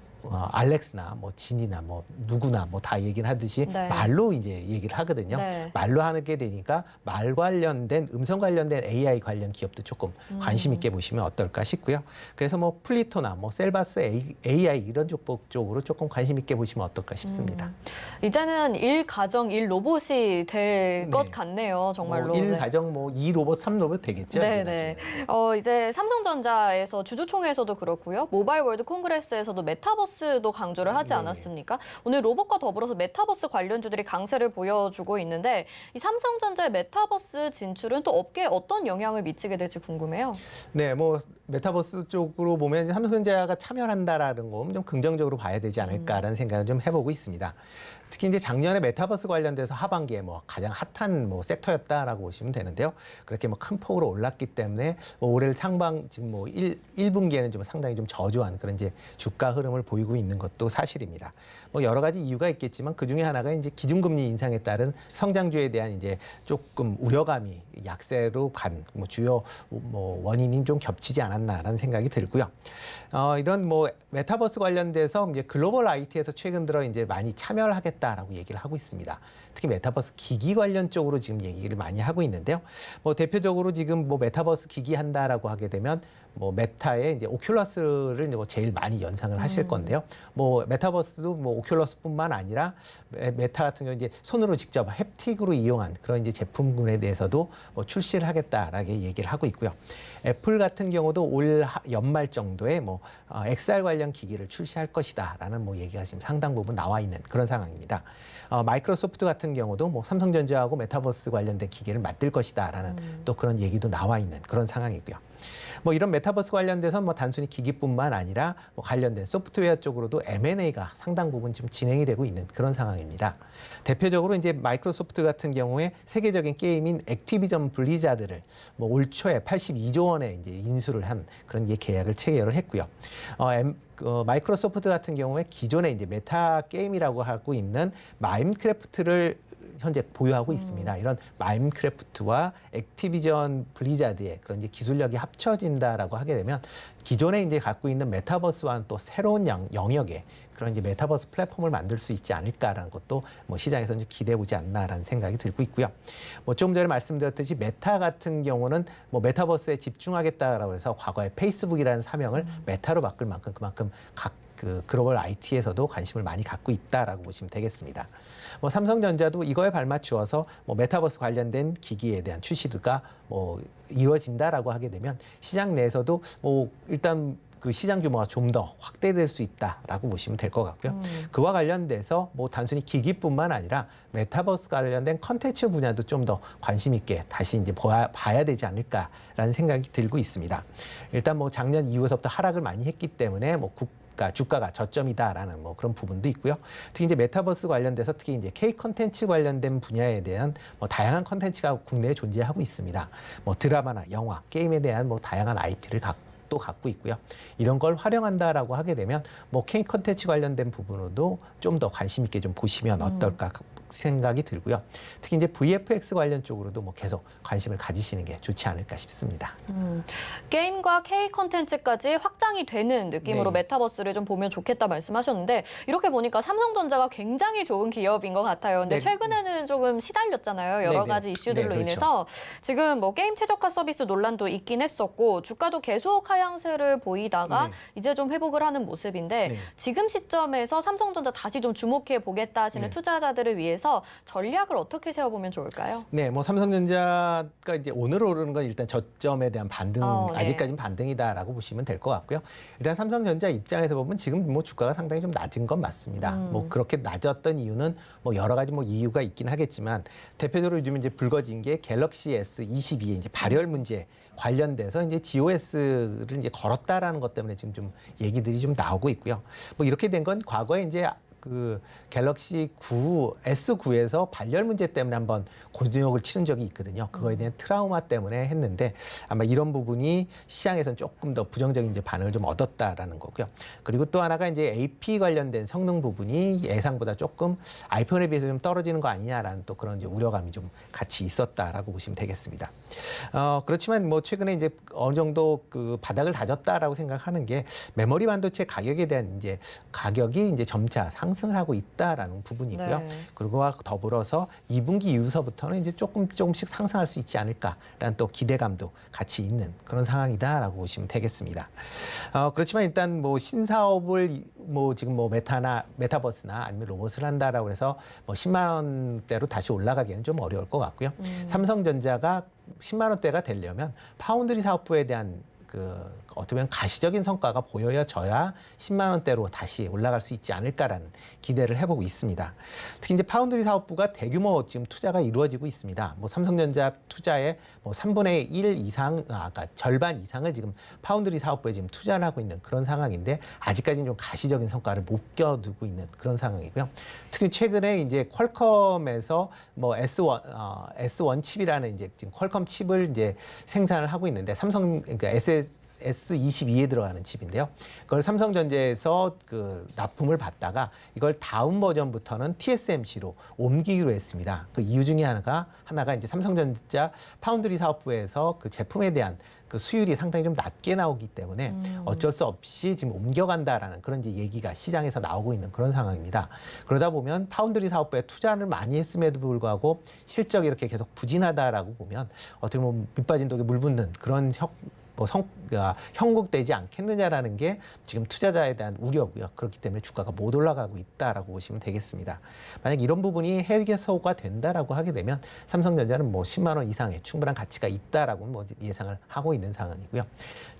알렉스나 뭐 진이나 뭐 누구나 뭐 다 얘기를 하듯이 네. 말로 이제 얘기를 하거든요. 네. 말로 하게 되니까 말 관련된 음성 관련된 AI 관련 기업도 조금 관심 있게 보시면 어떨까 싶고요. 그래서 뭐 플리토나 뭐 셀바스 AI 이런 쪽으로 조금 관심 있게 보시면 어떨까 싶습니다. 이제는 1가정 1로봇이 될 것 네. 같네요. 정말로. 뭐 1 네. 가정 뭐 2로봇, 3로봇 되겠죠. 네네. 이제 삼성전자에서 주주총회에서도 그렇고요. 모바일 월드 콩그레스에서도 메타버스도 강조를 하지 네. 않았습니까? 오늘 로봇과 더불어서 메타버스 관련주들이 강세를 보여주고 있는데 이 삼성전자의 메타버스 진출은 또 업계에 어떤 영향을 미치게 될지 궁금해요. 네, 뭐 메타버스 쪽으로 보면 이제 삼성전자가 참여한다라는 거 좀 긍정적으로 봐야 되지 않을까라는 생각을 좀 해보고 있습니다. 특히 이제 작년에 메타버스 관련돼서 하반기에 뭐 가장 핫한 뭐 섹터였다라고 보시면 되는데요. 그렇게 뭐 큰 폭으로 올랐기 때문에 뭐 올해 상반 지금 뭐 1분기에는 좀 상당히 좀 저조한 그런 이제 주가 흐름을 보이고 있는 것도 사실입니다. 뭐 여러 가지 이유가 있겠지만 그 중에 하나가 이제 기준금리 인상에 따른 성장주에 대한 이제 조금 우려감이 약세로 간 뭐 주요 뭐 원인이 좀 겹치지 않았나라는 생각이 들고요. 이런 뭐 메타버스 관련돼서 이제 글로벌 IT에서 최근 들어 이제 많이 참여를 하겠다라고 얘기를 하고 있습니다. 특히 메타버스 기기 관련 쪽으로 지금 얘기를 많이 하고 있는데요. 뭐 대표적으로 지금 뭐 메타버스 기기 한다라고 하게 되면 뭐 메타의 이제 오큘러스를 뭐 제일 많이 연상을 하실 건데요. 뭐 메타버스도 뭐 오큘러스뿐만 아니라 메타 같은 경우 이제 손으로 직접 햅틱으로 이용한 그런 이제 제품군에 대해서도 뭐 출시를 하겠다라고 얘기를 하고 있고요. 애플 같은 경우도 올 연말 정도에 뭐 XR 관련 기기를 출시할 것이다라는 뭐 얘기가 지금 상당 부분 나와 있는 그런 상황입니다. 마이크로소프트 같은 경우도 뭐 삼성전자하고 메타버스 관련된 기기를 만들 것이다라는 또 그런 얘기도 나와 있는 그런 상황이고요. 뭐 이런 메타버스 관련돼서 뭐 단순히 기기뿐만 아니라 뭐 관련된 소프트웨어 쪽으로도 M&A가 상당 부분 지금 진행이 되고 있는 그런 상황입니다. 대표적으로 이제 마이크로소프트 같은 경우에 세계적인 게임인 액티비전 블리자드를 뭐 올 초에 82조 원에 이제 인수를 한 그런 계약을 체결을 했고요. 마이크로소프트 같은 경우에 기존에 이제 메타 게임이라고 하고 있는 마인크래프트를 현재 보유하고 있습니다. 이런 마인크래프트와 액티비전 블리자드의 그런 이제 기술력이 합쳐진다라고 하게 되면 기존에 이제 갖고 있는 메타버스와는 또 새로운 영역의 그런 이제 메타버스 플랫폼을 만들 수 있지 않을까라는 것도 뭐 시장에서 이제 기대해 보지 않나라는 생각이 들고 있고요. 뭐 조금 전에 말씀드렸듯이 메타 같은 경우는 뭐 메타버스에 집중하겠다라고 해서 과거에 페이스북이라는 사명을 메타로 바꿀 만큼 그만큼 그 글로벌 IT에서도 관심을 많이 갖고 있다라고 보시면 되겠습니다. 뭐 삼성전자도 이거에 발맞추어서 뭐 메타버스 관련된 기기에 대한 출시가 뭐 이루어진다라고 하게 되면 시장 내에서도 뭐 일단 그 시장 규모가 좀 더 확대될 수 있다라고 보시면 될 것 같고요. 그와 관련돼서 뭐 단순히 기기뿐만 아니라 메타버스 관련된 컨텐츠 분야도 좀 더 관심 있게 다시 이제 봐야 되지 않을까라는 생각이 들고 있습니다. 일단 뭐 작년 이후서부터 하락을 많이 했기 때문에 뭐 주가가 저점이다라는 뭐 그런 부분도 있고요. 특히 이제 메타버스 관련돼서 특히 이제 K 컨텐츠 관련된 분야에 대한 뭐 다양한 컨텐츠가 국내에 존재하고 있습니다. 뭐 드라마나 영화, 게임에 대한 뭐 다양한 IP를 또 갖고 있고요. 이런 걸 활용한다라고 하게 되면 뭐 K 컨텐츠 관련된 부분으로도 좀 더 관심 있게 좀 보시면 어떨까 생각이 들고요. 특히 이제 VFX 관련 쪽으로도 뭐 계속 관심을 가지시는 게 좋지 않을까 싶습니다. 게임과 K 콘텐츠까지 확장이 되는 느낌으로 네. 메타버스를 좀 보면 좋겠다 말씀하셨는데 이렇게 보니까 삼성전자가 굉장히 좋은 기업인 것 같아요. 근데 네. 최근에는 조금 시달렸잖아요. 여러 네, 네. 가지 이슈들로 네, 그렇죠. 인해서 지금 뭐 게임 최저가 서비스 논란도 있긴 했었고 주가도 계속 하향세를 보이다가 네. 이제 좀 회복을 하는 모습인데 네. 지금 시점에서 삼성전자 다시 좀 주목해 보겠다 하시는 네. 투자자들을 위해서 전략을 어떻게 세워보면 좋을까요? 네, 뭐 삼성전자가 이제 오늘 오르는 건 일단 저점에 대한 반등, 네. 아직까지는 반등이다라고 보시면 될 것 같고요. 일단 삼성전자 입장에서 보면 지금 뭐 주가가 상당히 좀 낮은 건 맞습니다. 뭐 그렇게 낮았던 이유는 뭐 여러 가지 뭐 이유가 있긴 하겠지만 대표적으로 요즘 이제 불거진 게 갤럭시 S22의 이제 발열 문제 관련돼서 이제 GOS를 이제 걸었다라는 것 때문에 지금 좀 얘기들이 좀 나오고 있고요. 뭐 이렇게 된 건 과거에 이제 그 갤럭시 9, S9에서 발열 문제 때문에 한번 곤욕을 치른 적이 있거든요. 그거에 대한 트라우마 때문에 했는데 아마 이런 부분이 시장에서는 조금 더 부정적인 이제 반응을 좀 얻었다라는 거고요. 그리고 또 하나가 이제 AP 관련된 성능 부분이 예상보다 조금 아이폰에 비해서 좀 떨어지는 거 아니냐라는 또 그런 이제 우려감이 좀 같이 있었다라고 보시면 되겠습니다. 그렇지만 뭐 최근에 이제 어느 정도 그 바닥을 다졌다라고 생각하는 게 메모리 반도체 가격에 대한 이제 가격이 이제 점차 상승을 하고 있다라는 부분이고요. 네. 그리고 더불어서 2분기 이후서부터는 이제 조금씩 상승할 수 있지 않을까라는 또 기대감도 같이 있는 그런 상황이다라고 보시면 되겠습니다. 그렇지만 일단 뭐 신사업을 뭐 지금 뭐 메타버스나 아니면 로봇을 한다라고 해서 뭐 10만 원대로 다시 올라가기에는 좀 어려울 것 같고요. 삼성전자가 10만 원대가 되려면 파운드리 사업부에 대한 어떻게 보면 가시적인 성과가 보여져야 10만 원대로 다시 올라갈 수 있지 않을까라는 기대를 해보고 있습니다. 특히 이제 파운드리 사업부가 대규모 지금 투자가 이루어지고 있습니다. 뭐 삼성전자 투자의 뭐 3분의 1 이상, 아까 절반 이상을 지금 파운드리 사업부에 지금 투자를 하고 있는 그런 상황인데 아직까지는 좀 가시적인 성과를 못 껴두고 있는 그런 상황이고요. 특히 최근에 이제 퀄컴에서 뭐 S1 칩이라는 이제 지금 퀄컴 칩을 이제 생산을 하고 있는데 그러니까 S22에 들어가는 칩인데요. 그걸 삼성전자에서 그 납품을 받다가 이걸 다음 버전부터는 TSMC로 옮기기로 했습니다. 그 이유 중에 하나가 이제 삼성전자 파운드리 사업부에서 그 제품에 대한 그 수율이 상당히 좀 낮게 나오기 때문에 어쩔 수 없이 지금 옮겨간다라는 그런 이제 얘기가 시장에서 나오고 있는 그런 상황입니다. 그러다 보면 파운드리 사업부에 투자를 많이 했음에도 불구하고 실적이 이렇게 계속 부진하다라고 보면 어떻게 보면 밑빠진 독에 물 붓는 그런 형국되지 않겠느냐라는 게 지금 투자자에 대한 우려고요. 그렇기 때문에 주가가 못 올라가고 있다라고 보시면 되겠습니다. 만약 이런 부분이 해소가 된다라고 하게 되면 삼성전자는 뭐 10만 원 이상의 충분한 가치가 있다라고 뭐 예상을 하고 있는 상황이고요.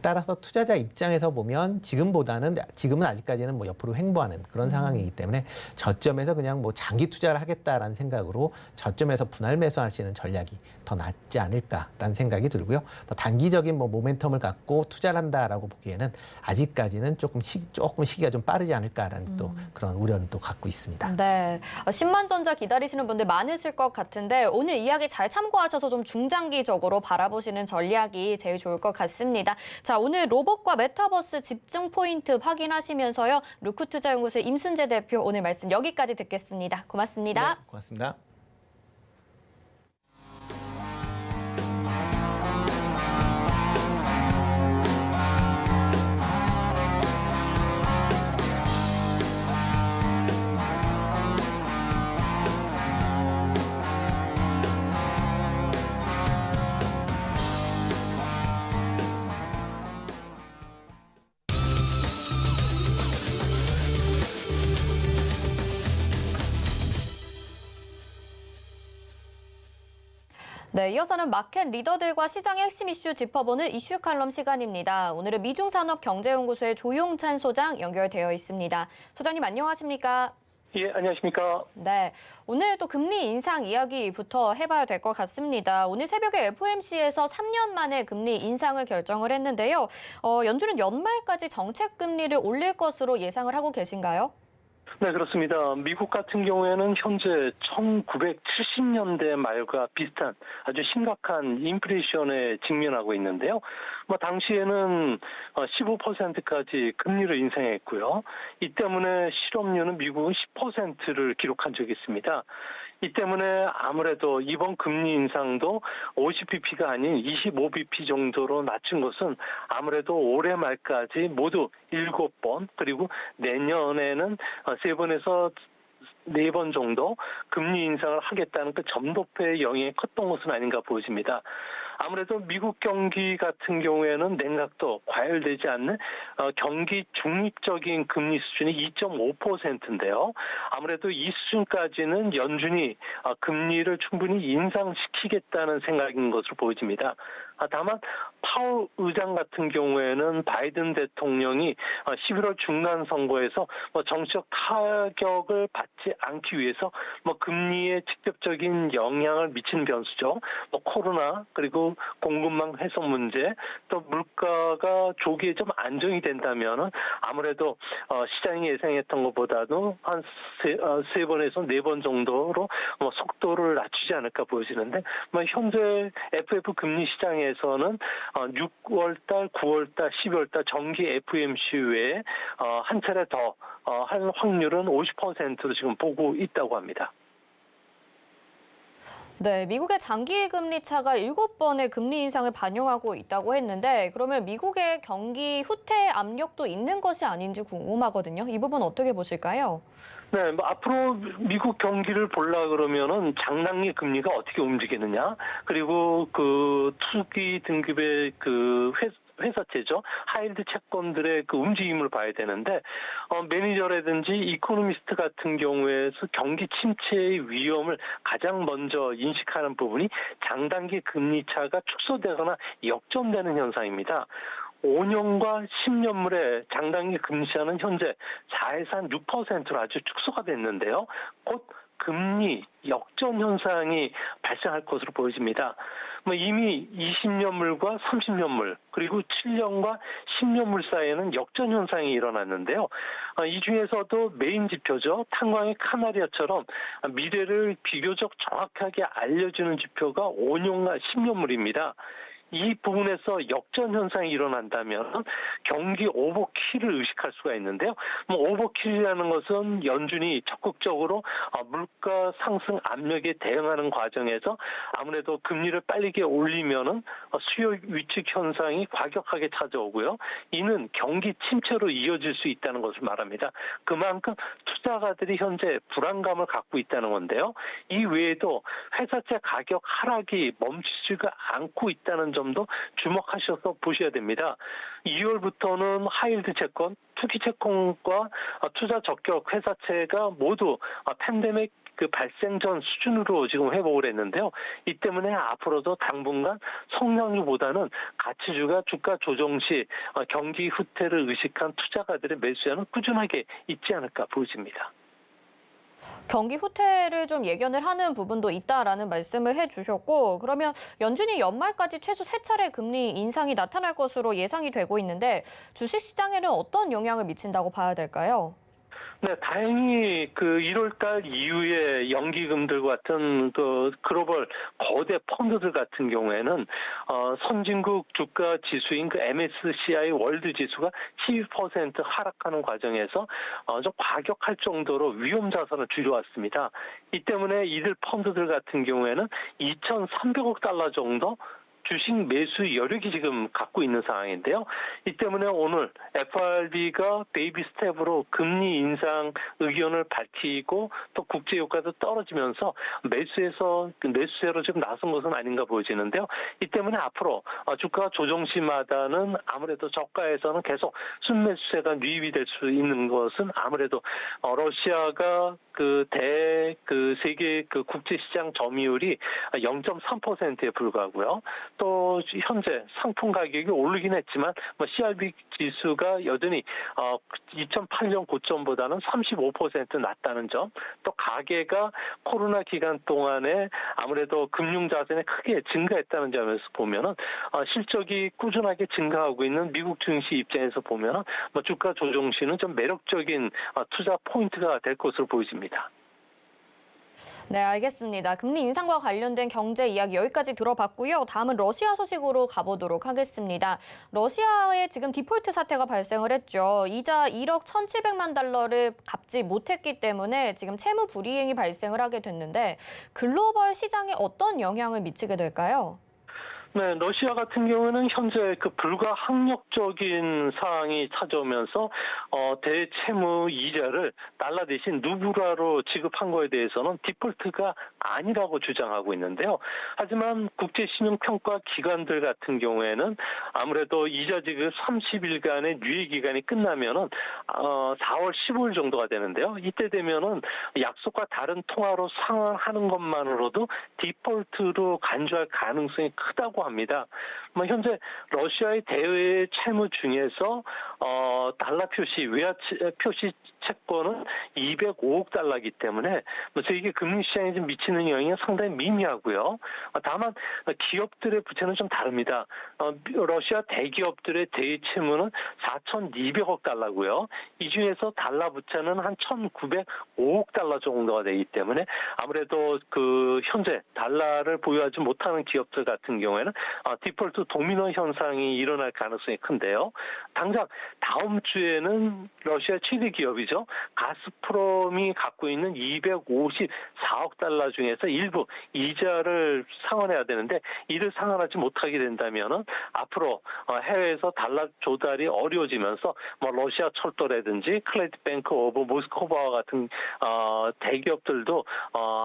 따라서 투자자 입장에서 보면 지금은 아직까지는 뭐 옆으로 횡보하는 그런 상황이기 때문에 저점에서 그냥 뭐 장기 투자를 하겠다라는 생각으로 저점에서 분할 매수하시는 전략이 더 낫지 않을까라는 생각이 들고요. 뭐 단기적인 뭐 모멘텀을 갖고 투자를 한다라고 보기에는 아직까지는 조금 시기가 좀 빠르지 않을까라는 또 그런 우려는 또 갖고 있습니다. 네, 10만 전자 기다리시는 분들 많으실 것 같은데 오늘 이야기 잘 참고하셔서 좀 중장기적으로 바라보시는 전략이 제일 좋을 것 같습니다. 자, 오늘 로봇과 메타버스 집중 포인트 확인하시면서요. 루크투자연구소의 임순재 대표 오늘 말씀 여기까지 듣겠습니다. 고맙습니다. 네, 고맙습니다. 네, 이어서는 마켓 리더들과 시장의 핵심 이슈 짚어보는 이슈 칼럼 시간입니다. 오늘은 미중산업경제연구소의 조용찬 소장 연결되어 있습니다. 소장님 안녕하십니까? 예, 안녕하십니까? 네, 오늘 또 금리 인상 이야기부터 해봐야 될 것 같습니다. 오늘 새벽에 FOMC에서 3년 만에 금리 인상을 결정을 했는데요. 연준은 연말까지 정책 금리를 올릴 것으로 예상을 하고 계신가요? 네, 그렇습니다. 미국 같은 경우에는 현재 1970년대 말과 비슷한 아주 심각한 인플레이션에 직면하고 있는데요. 당시에는 15%까지 금리를 인상했고요. 이 때문에 실업률은 미국은 10%를 기록한 적이 있습니다. 이 때문에 아무래도 이번 금리 인상도 50bp가 아닌 25bp 정도로 낮춘 것은 아무래도 올해 말까지 모두 7번 그리고 내년에는 3번에서 4번 정도 금리 인상을 하겠다는 그 점도표의 영향이 컸던 것은 아닌가 보여집니다. 아무래도 미국 경기 같은 경우에는 냉각도 과열되지 않는 경기 중립적인 금리 수준이 2.5%인데요. 아무래도 이 수준까지는 연준이 금리를 충분히 인상시키겠다는 생각인 것으로 보여집니다. 다만 파월 의장 같은 경우에는 바이든 대통령이 11월 중간 선거에서 정치적 타격을 받지 않기 위해서 금리에 직접적인 영향을 미치는 변수죠. 코로나 그리고 공급망 훼손 문제 또 물가가 조기에 좀 안정이 된다면 아무래도 시장이 예상했던 것보다도 한 세 번에서 4번 정도로 속도를 낮추지 않을까 보여지는데 현재 FF 금리 시장에서는 6월달, 9월달, 12월달 정기 FOMC 외에 한 차례 더 할 확률은 50%로 지금 보고 있다고 합니다. 네, 미국의 장기 금리 차가 7번의 금리 인상을 반영하고 있다고 했는데 그러면 미국의 경기 후퇴 압력도 있는 것이 아닌지 궁금하거든요. 이 부분 어떻게 보실까요? 네, 앞으로 미국 경기를 보려 그러면은 장단기 금리가 어떻게 움직이느냐, 그리고 그 투기 등급의 그 회사채죠. 하이힐드 채권들의 그 움직임을 봐야 되는데, 매니저라든지 이코노미스트 같은 경우에서 경기 침체의 위험을 가장 먼저 인식하는 부분이 장단기 금리 차가 축소되거나 역전되는 현상입니다. 5년과 10년물의 장단기 금리차는 현재 4에서 한 6%로 아주 축소가 됐는데요. 곧 금리 역전 현상이 발생할 것으로 보여집니다. 이미 20년물과 30년물 그리고 7년과 10년물 사이에는 역전 현상이 일어났는데요. 이 중에서도 메인 지표죠. 탄광의 카나리아처럼 미래를 비교적 정확하게 알려주는 지표가 5년과 10년물입니다. 이 부분에서 역전 현상이 일어난다면 경기 오버킬을 의식할 수가 있는데요. 오버킬이라는 것은 연준이 적극적으로 물가 상승 압력에 대응하는 과정에서 아무래도 금리를 빠르게 올리면은 수요 위축 현상이 과격하게 찾아오고요. 이는 경기 침체로 이어질 수 있다는 것을 말합니다. 그만큼 투자가들이 현재 불안감을 갖고 있다는 건데요. 이 외에도 회사채 가격 하락이 멈추지가 않고 있다는 점도 주목하셔서 보셔야 됩니다. 2월부터는 하이힐드 채권, 투기 채권과 투자 적격 회사채가 모두 팬데믹 그 발생 전 수준으로 지금 회복을 했는데요. 이 때문에 앞으로도 당분간 성장주보다는 가치주가 주가 조정 시 경기 후퇴를 의식한 투자가들의 매수자는 꾸준하게 있지 않을까 보여집니다. 경기 후퇴를 좀 예견을 하는 부분도 있다라는 말씀을 해주셨고 그러면 연준이 연말까지 최소 3차례 금리 인상이 나타날 것으로 예상이 되고 있는데 주식시장에는 어떤 영향을 미친다고 봐야 될까요? 네, 다행히 그 1월달 이후에 연기금들 같은 그 글로벌 거대 펀드들 같은 경우에는 선진국 주가 지수인 그 MSCI 월드 지수가 12% 하락하는 과정에서 좀 과격할 정도로 위험 자산을 줄여왔습니다. 이 때문에 이들 펀드들 같은 경우에는 2,300억 달러 정도 주식 매수 여력이 지금 갖고 있는 상황인데요. 이 때문에 오늘 FRB가 베이비 스텝으로 금리 인상 의견을 밝히고 또 국제 유가도 떨어지면서 매수세로 좀 나선 것은 아닌가 보여지는데요. 이 때문에 앞으로 주가 조정 시마다는 아무래도 저가에서는 계속 순매수세가 유입이 될 수 있는 것은 아무래도 러시아가 세계 국제시장 점유율이 0.3%에 불과하고요. 또 현재 상품 가격이 오르긴 했지만 CRB 지수가 여전히 2008년 고점보다는 35% 낮다는 점, 또 가계가 코로나 기간 동안에 아무래도 금융 자산이 크게 증가했다는 점에서 보면은 실적이 꾸준하게 증가하고 있는 미국 증시 입장에서 보면은 주가 조정 시는 좀 매력적인 투자 포인트가 될 것으로 보여집니다. 네, 알겠습니다. 금리 인상과 관련된 경제 이야기 여기까지 들어봤고요. 다음은 러시아 소식으로 가보도록 하겠습니다. 러시아에 지금 디폴트 사태가 발생을 했죠. 이자 1억 1,700만 달러를 갚지 못했기 때문에 지금 채무 불이행이 발생을 하게 됐는데 글로벌 시장에 어떤 영향을 미치게 될까요? 네, 러시아 같은 경우는 현재 불가항력적인 상황이 찾아오면서 대채무 이자를 달러 대신 루블화로 지급한 거에 대해서는 디폴트가 아니라고 주장하고 있는데요. 하지만 국제신용평가 기관들 같은 경우에는 아무래도 이자 지급 30일간의 유예 기간이 끝나면은 4월 15일 정도가 되는데요. 이때 되면은 약속과 다른 통화로 상환하는 것만으로도 디폴트로 간주할 가능성이 크다고 합니다. 현재 러시아의 대외 채무 중에서 달러 표시 외화 표시 채권은 205억 달러이기 때문에 세계 금융 시장에 좀 미치는 영향이 상당히 미미하고요. 다만 기업들의 부채는 좀 다릅니다. 러시아 대기업들의 대외 채무는 4,200억 달러고요. 이 중에서 달러 부채는 한 1,905억 달러 정도가 되기 때문에 아무래도 현재 달러를 보유하지 못하는 기업들 같은 경우에는 디폴트 도미노 현상이 일어날 가능성이 큰데요. 당장 다음 주에는 러시아 최대 기업이죠. 가스프롬이 갖고 있는 254억 달러 중에서 일부 이자를 상환해야 되는데 이를 상환하지 못하게 된다면은 앞으로 해외에서 달러 조달이 어려워지면서 러시아 철도라든지 클레드뱅크 오브 모스크바와 같은 대기업들도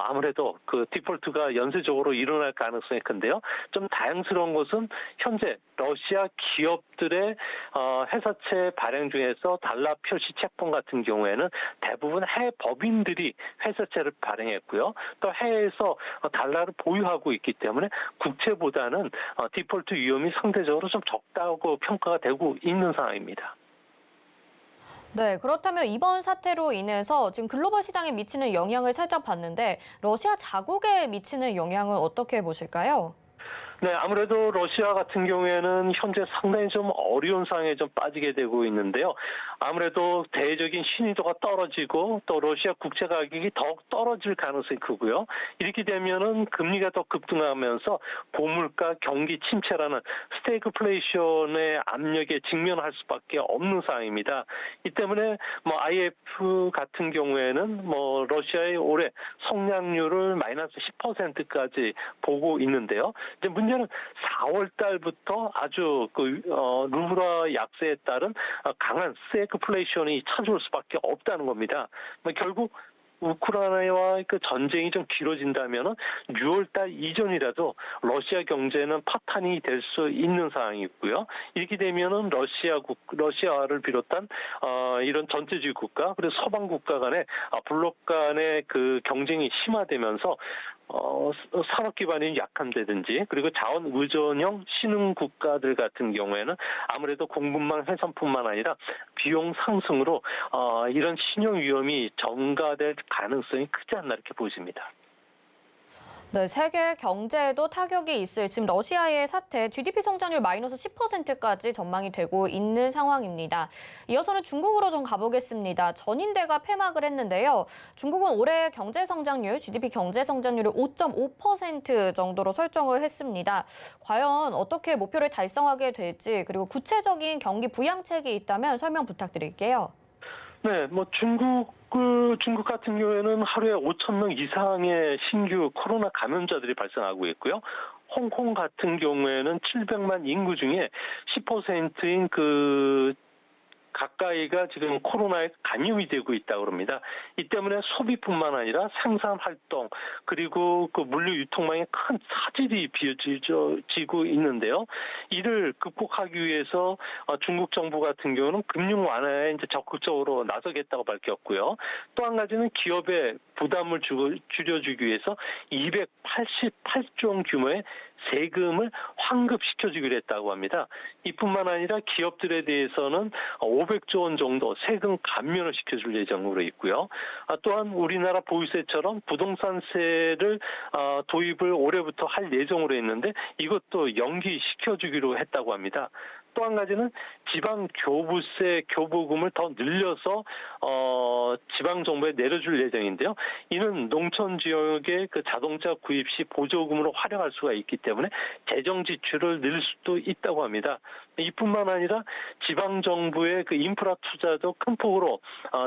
아무래도 디폴트가 연쇄적으로 일어날 가능성이 큰데요. 좀 다양스러운 것은 현재 러시아 기업들의 회사채 발행 중에서 달러 표시 채권 같은 경우에는 대부분 해외 법인들이 회사채를 발행했고요. 또 해외에서 달러를 보유하고 있기 때문에 국채보다는 디폴트 위험이 상대적으로 좀 적다고 평가가 되고 있는 상황입니다. 네, 그렇다면 이번 사태로 인해서 지금 글로벌 시장에 미치는 영향을 살짝 봤는데 러시아 자국에 미치는 영향은 어떻게 보실까요? 네, 아무래도 러시아 같은 경우에는 현재 상당히 좀 어려운 상황에 좀 빠지게 되고 있는데요. 아무래도 대외적인 신의도가 떨어지고 또 러시아 국채 가격이 더욱 떨어질 가능성이 크고요. 이렇게 되면은 금리가 더 급등하면서 고물가 경기 침체라는 스태그플레이션의 압력에 직면할 수밖에 없는 상황입니다. 이 때문에 IMF 같은 경우에는 러시아의 올해 성장률을 마이너스 10%까지 보고 있는데요. 이제 문제는 4월 달부터 아주 루블화 약세에 따른 강한 스태그플레이션이 찾아올 수밖에 없다는 겁니다. 결국 우크라이나와 전쟁이 좀 길어진다면 6월 달 이전이라도 러시아 경제는 파탄이 될 수 있는 상황이고요. 이렇게 되면은 러시아를 비롯한 이런 전체주의 국가 그리고 서방 국가 간의 블록 간의 경쟁이 심화되면서 산업 기반이 약함되든지 그리고 자원 의존형 신흥 국가들 같은 경우에는 아무래도 공급망 훼손뿐만 아니라 비용 상승으로 이런 신용 위험이 전가될 가능성이 크지 않나 이렇게 보입니다. 네, 세계 경제에도 타격이 있을 지금 러시아의 사태, GDP 성장률 마이너스 10%까지 전망이 되고 있는 상황입니다. 이어서는 중국으로 좀 가보겠습니다. 전인대가 폐막을 했는데요. 중국은 올해 경제 성장률, GDP 경제 성장률을 5.5% 정도로 설정을 했습니다. 과연 어떻게 목표를 달성하게 될지 그리고 구체적인 경기 부양책이 있다면 설명 부탁드릴게요. 네, 중국 같은 경우에는 하루에 5,000명 이상의 신규 코로나 감염자들이 발생하고 있고요. 홍콩 같은 경우에는 700만 인구 중에 10%인 가까이가 지금 코로나에 감염이 되고 있다고 합니다. 이 때문에 소비뿐만 아니라 생산 활동 그리고 그 물류 유통망에 큰 차질이 빚어지고 있는데요. 이를 극복하기 위해서 중국 정부 같은 경우는 금융 완화에 이제 적극적으로 나서겠다고 밝혔고요. 또 한 가지는 기업의 부담을 줄여주기 위해서 288조 원 규모의 세금을 환급시켜주기로 했다고 합니다. 이뿐만 아니라 기업들에 대해서는 500조 원 정도 세금 감면을 시켜줄 예정으로 있고요. 또한 우리나라 보유세처럼 부동산세를 도입을 올해부터 할 예정으로 했는데 이것도 연기시켜주기로 했다고 합니다. 또 한 가지는 지방 교부세 교부금을 더 늘려서 지방 정부에 내려줄 예정인데요. 이는 농촌 지역의 그 자동차 구입 시 보조금으로 활용할 수가 있기 때문에 재정 지출을 늘 수도 있다고 합니다. 이뿐만 아니라 지방 정부의 그 인프라 투자도 큰 폭으로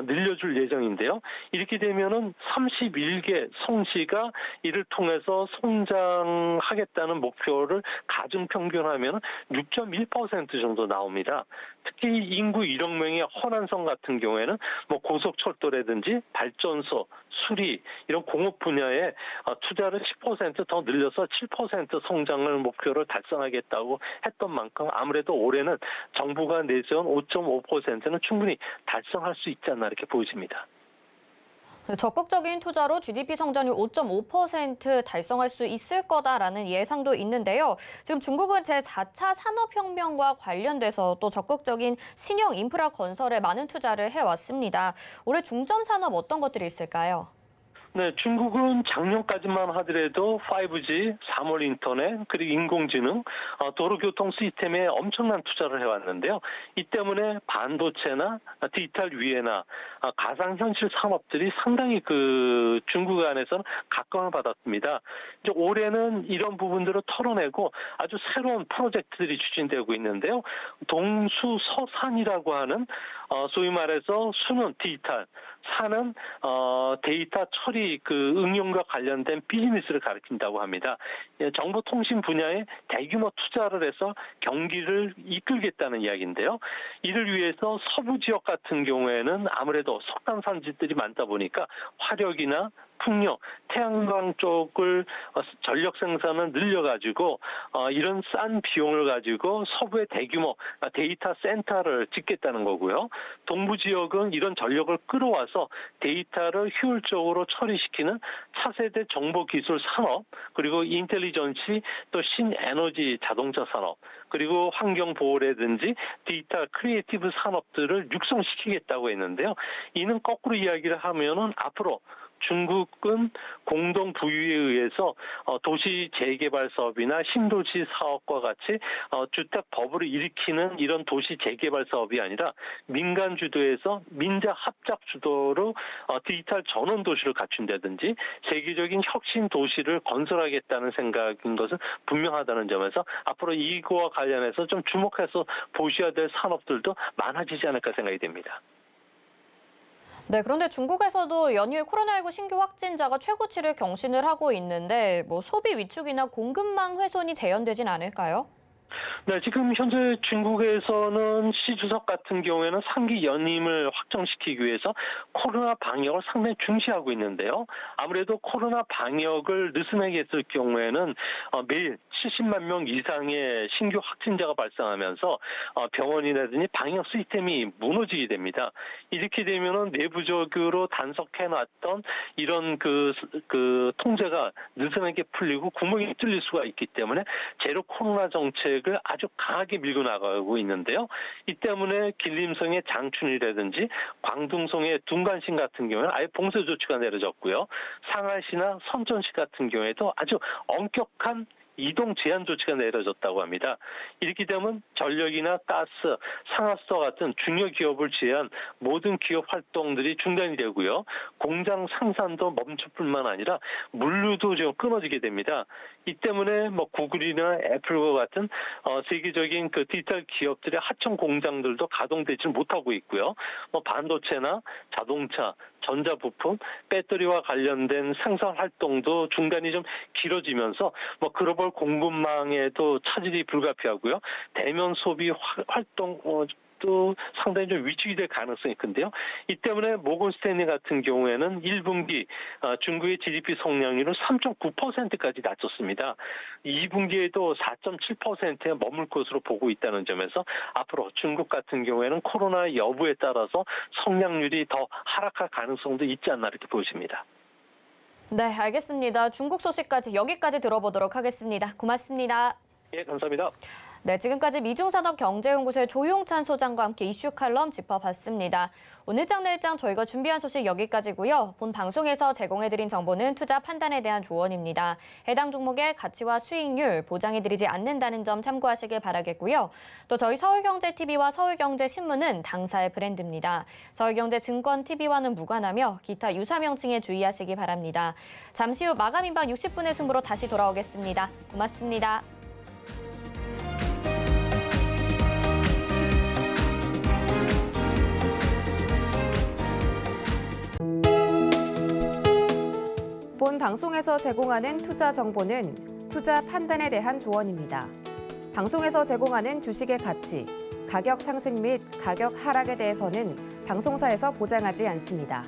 늘려줄 예정인데요. 이렇게 되면은 31개 성시가 이를 통해서 성장하겠다는 목표를 가중 평균하면 6.1% 정도 나옵니다. 특히 인구 1억 명의 허난성 같은 경우에는 뭐 고속철도라든지 발전소, 수리 이런 공업 분야에 투자를 10% 더 늘려서 7% 성장을 목표를 달성하겠다고 했던 만큼 아무래도 올해는 정부가 내세운 5.5%는 충분히 달성할 수 있지 않나 이렇게 보여집니다. 적극적인 투자로 GDP 성장률 5.5% 달성할 수 있을 거다라는 예상도 있는데요. 지금 중국은 제4차 산업혁명과 관련돼서 또 적극적인 신형 인프라 건설에 많은 투자를 해왔습니다. 올해 중점 산업 어떤 것들이 있을까요? 네, 중국은 작년까지만 하더라도 5G, 3월 인터넷, 그리고 인공지능, 도로교통 시스템에 엄청난 투자를 해왔는데요. 이 때문에 반도체나 디지털 위해나 가상현실 산업들이 상당히 그 중국 안에서는 각광을 받았습니다. 이제 올해는 이런 부분들을 털어내고 아주 새로운 프로젝트들이 추진되고 있는데요. 동수서산이라고 하는 소위 말해서 수는 디지털, 산은 데이터 처리 그 응용과 관련된 비즈니스를 가리킨다고 합니다. 정보통신 분야에 대규모 투자를 해서 경기를 이끌겠다는 이야기인데요. 이를 위해서 서부 지역 같은 경우에는 아무래도 석탄 산지들이 많다 보니까 화력이나 풍력, 태양광 쪽을 전력 생산을 늘려가지고 이런 싼 비용을 가지고 서부의 대규모 데이터 센터를 짓겠다는 거고요. 동부 지역은 이런 전력을 끌어와서 데이터를 효율적으로 처리시키는 차세대 정보기술 산업, 그리고 인텔리전시 또 신에너지 자동차 산업, 그리고 환경보호라든지 디지털 크리에이티브 산업들을 육성시키겠다고 했는데요. 이는 거꾸로 이야기를 하면은 앞으로 중국은 공동 부유에 의해서 도시 재개발 사업이나 신도시 사업과 같이 주택 버블을 일으키는 이런 도시 재개발 사업이 아니라 민간 주도에서 민자 합작 주도로 디지털 전원 도시를 갖춘다든지 세계적인 혁신 도시를 건설하겠다는 생각인 것은 분명하다는 점에서 앞으로 이거와 관련해서 좀 주목해서 보셔야 될 산업들도 많아지지 않을까 생각이 됩니다. 네, 그런데 중국에서도 연이어 코로나19 신규 확진자가 최고치를 경신을 하고 있는데 소비 위축이나 공급망 훼손이 재현되진 않을까요? 네, 지금 현재 중국에서는 시 주석 같은 경우에는 3기 연임을 확정시키기 위해서 코로나 방역을 상당히 중시하고 있는데요. 아무래도 코로나 방역을 느슨하게 했을 경우에는 매일 70만 명 이상의 신규 확진자가 발생하면서 병원이라든지 방역 시스템이 무너지게 됩니다. 이렇게 되면은 내부적으로 단속해놨던 이런 그 통제가 느슨하게 풀리고 구멍이 뚫릴 수가 있기 때문에 제로 코로나 정책을 아주 강하게 밀고 나가고 있는데요. 이 때문에 길림성의 장춘이라든지 광둥성의 둔간신 같은 경우는 아예 봉쇄 조치가 내려졌고요. 상하이시나 선전시 같은 경우에도 아주 엄격한 이동 제한 조치가 내려졌다고 합니다. 이렇게 되면 전력이나 가스, 상하수도 같은 중요 기업을 제한 모든 기업 활동들이 중단이 되고요. 공장 생산도 멈출 뿐만 아니라 물류도 좀 끊어지게 됩니다. 이 때문에 구글이나 애플과 같은 세계적인 그 디지털 기업들의 하청 공장들도 가동되지 못하고 있고요. 반도체나 자동차, 전자부품, 배터리와 관련된 생산 활동도 중단이 좀 길어지면서 글로벌 글로벌 공급망에도 차질이 불가피하고요. 대면 소비 활동 또 상당히 좀 위축이 될 가능성이 큰데요. 이 때문에 모건 스탠리 같은 경우에는 1분기 중국의 GDP 성장률을 3.9%까지 낮췄습니다. 2분기에도 4.7%에 머물 것으로 보고 있다는 점에서 앞으로 중국 같은 경우에는 코로나 여부에 따라서 성장률이 더 하락할 가능성도 있지 않나 이렇게 보여집니다. 네, 알겠습니다. 중국 소식까지 여기까지 들어보도록 하겠습니다. 고맙습니다. 예, 감사합니다. 네, 지금까지 미중산업경제연구소의 조용찬 소장과 함께 이슈 칼럼 짚어봤습니다. 오늘장 내일장 저희가 준비한 소식 여기까지고요. 본 방송에서 제공해드린 정보는 투자 판단에 대한 조언입니다. 해당 종목의 가치와 수익률 보장해드리지 않는다는 점 참고하시길 바라겠고요. 또 저희 서울경제TV와 서울경제신문은 당사의 브랜드입니다. 서울경제증권TV와는 무관하며 기타 유사 명칭에 주의하시기 바랍니다. 잠시 후 마감 임박 60분의 승부로 다시 돌아오겠습니다. 고맙습니다. 본 방송에서 제공하는 투자 정보는 투자 판단에 대한 조언입니다. 방송에서 제공하는 주식의 가치, 가격 상승 및 가격 하락에 대해서는 방송사에서 보장하지 않습니다.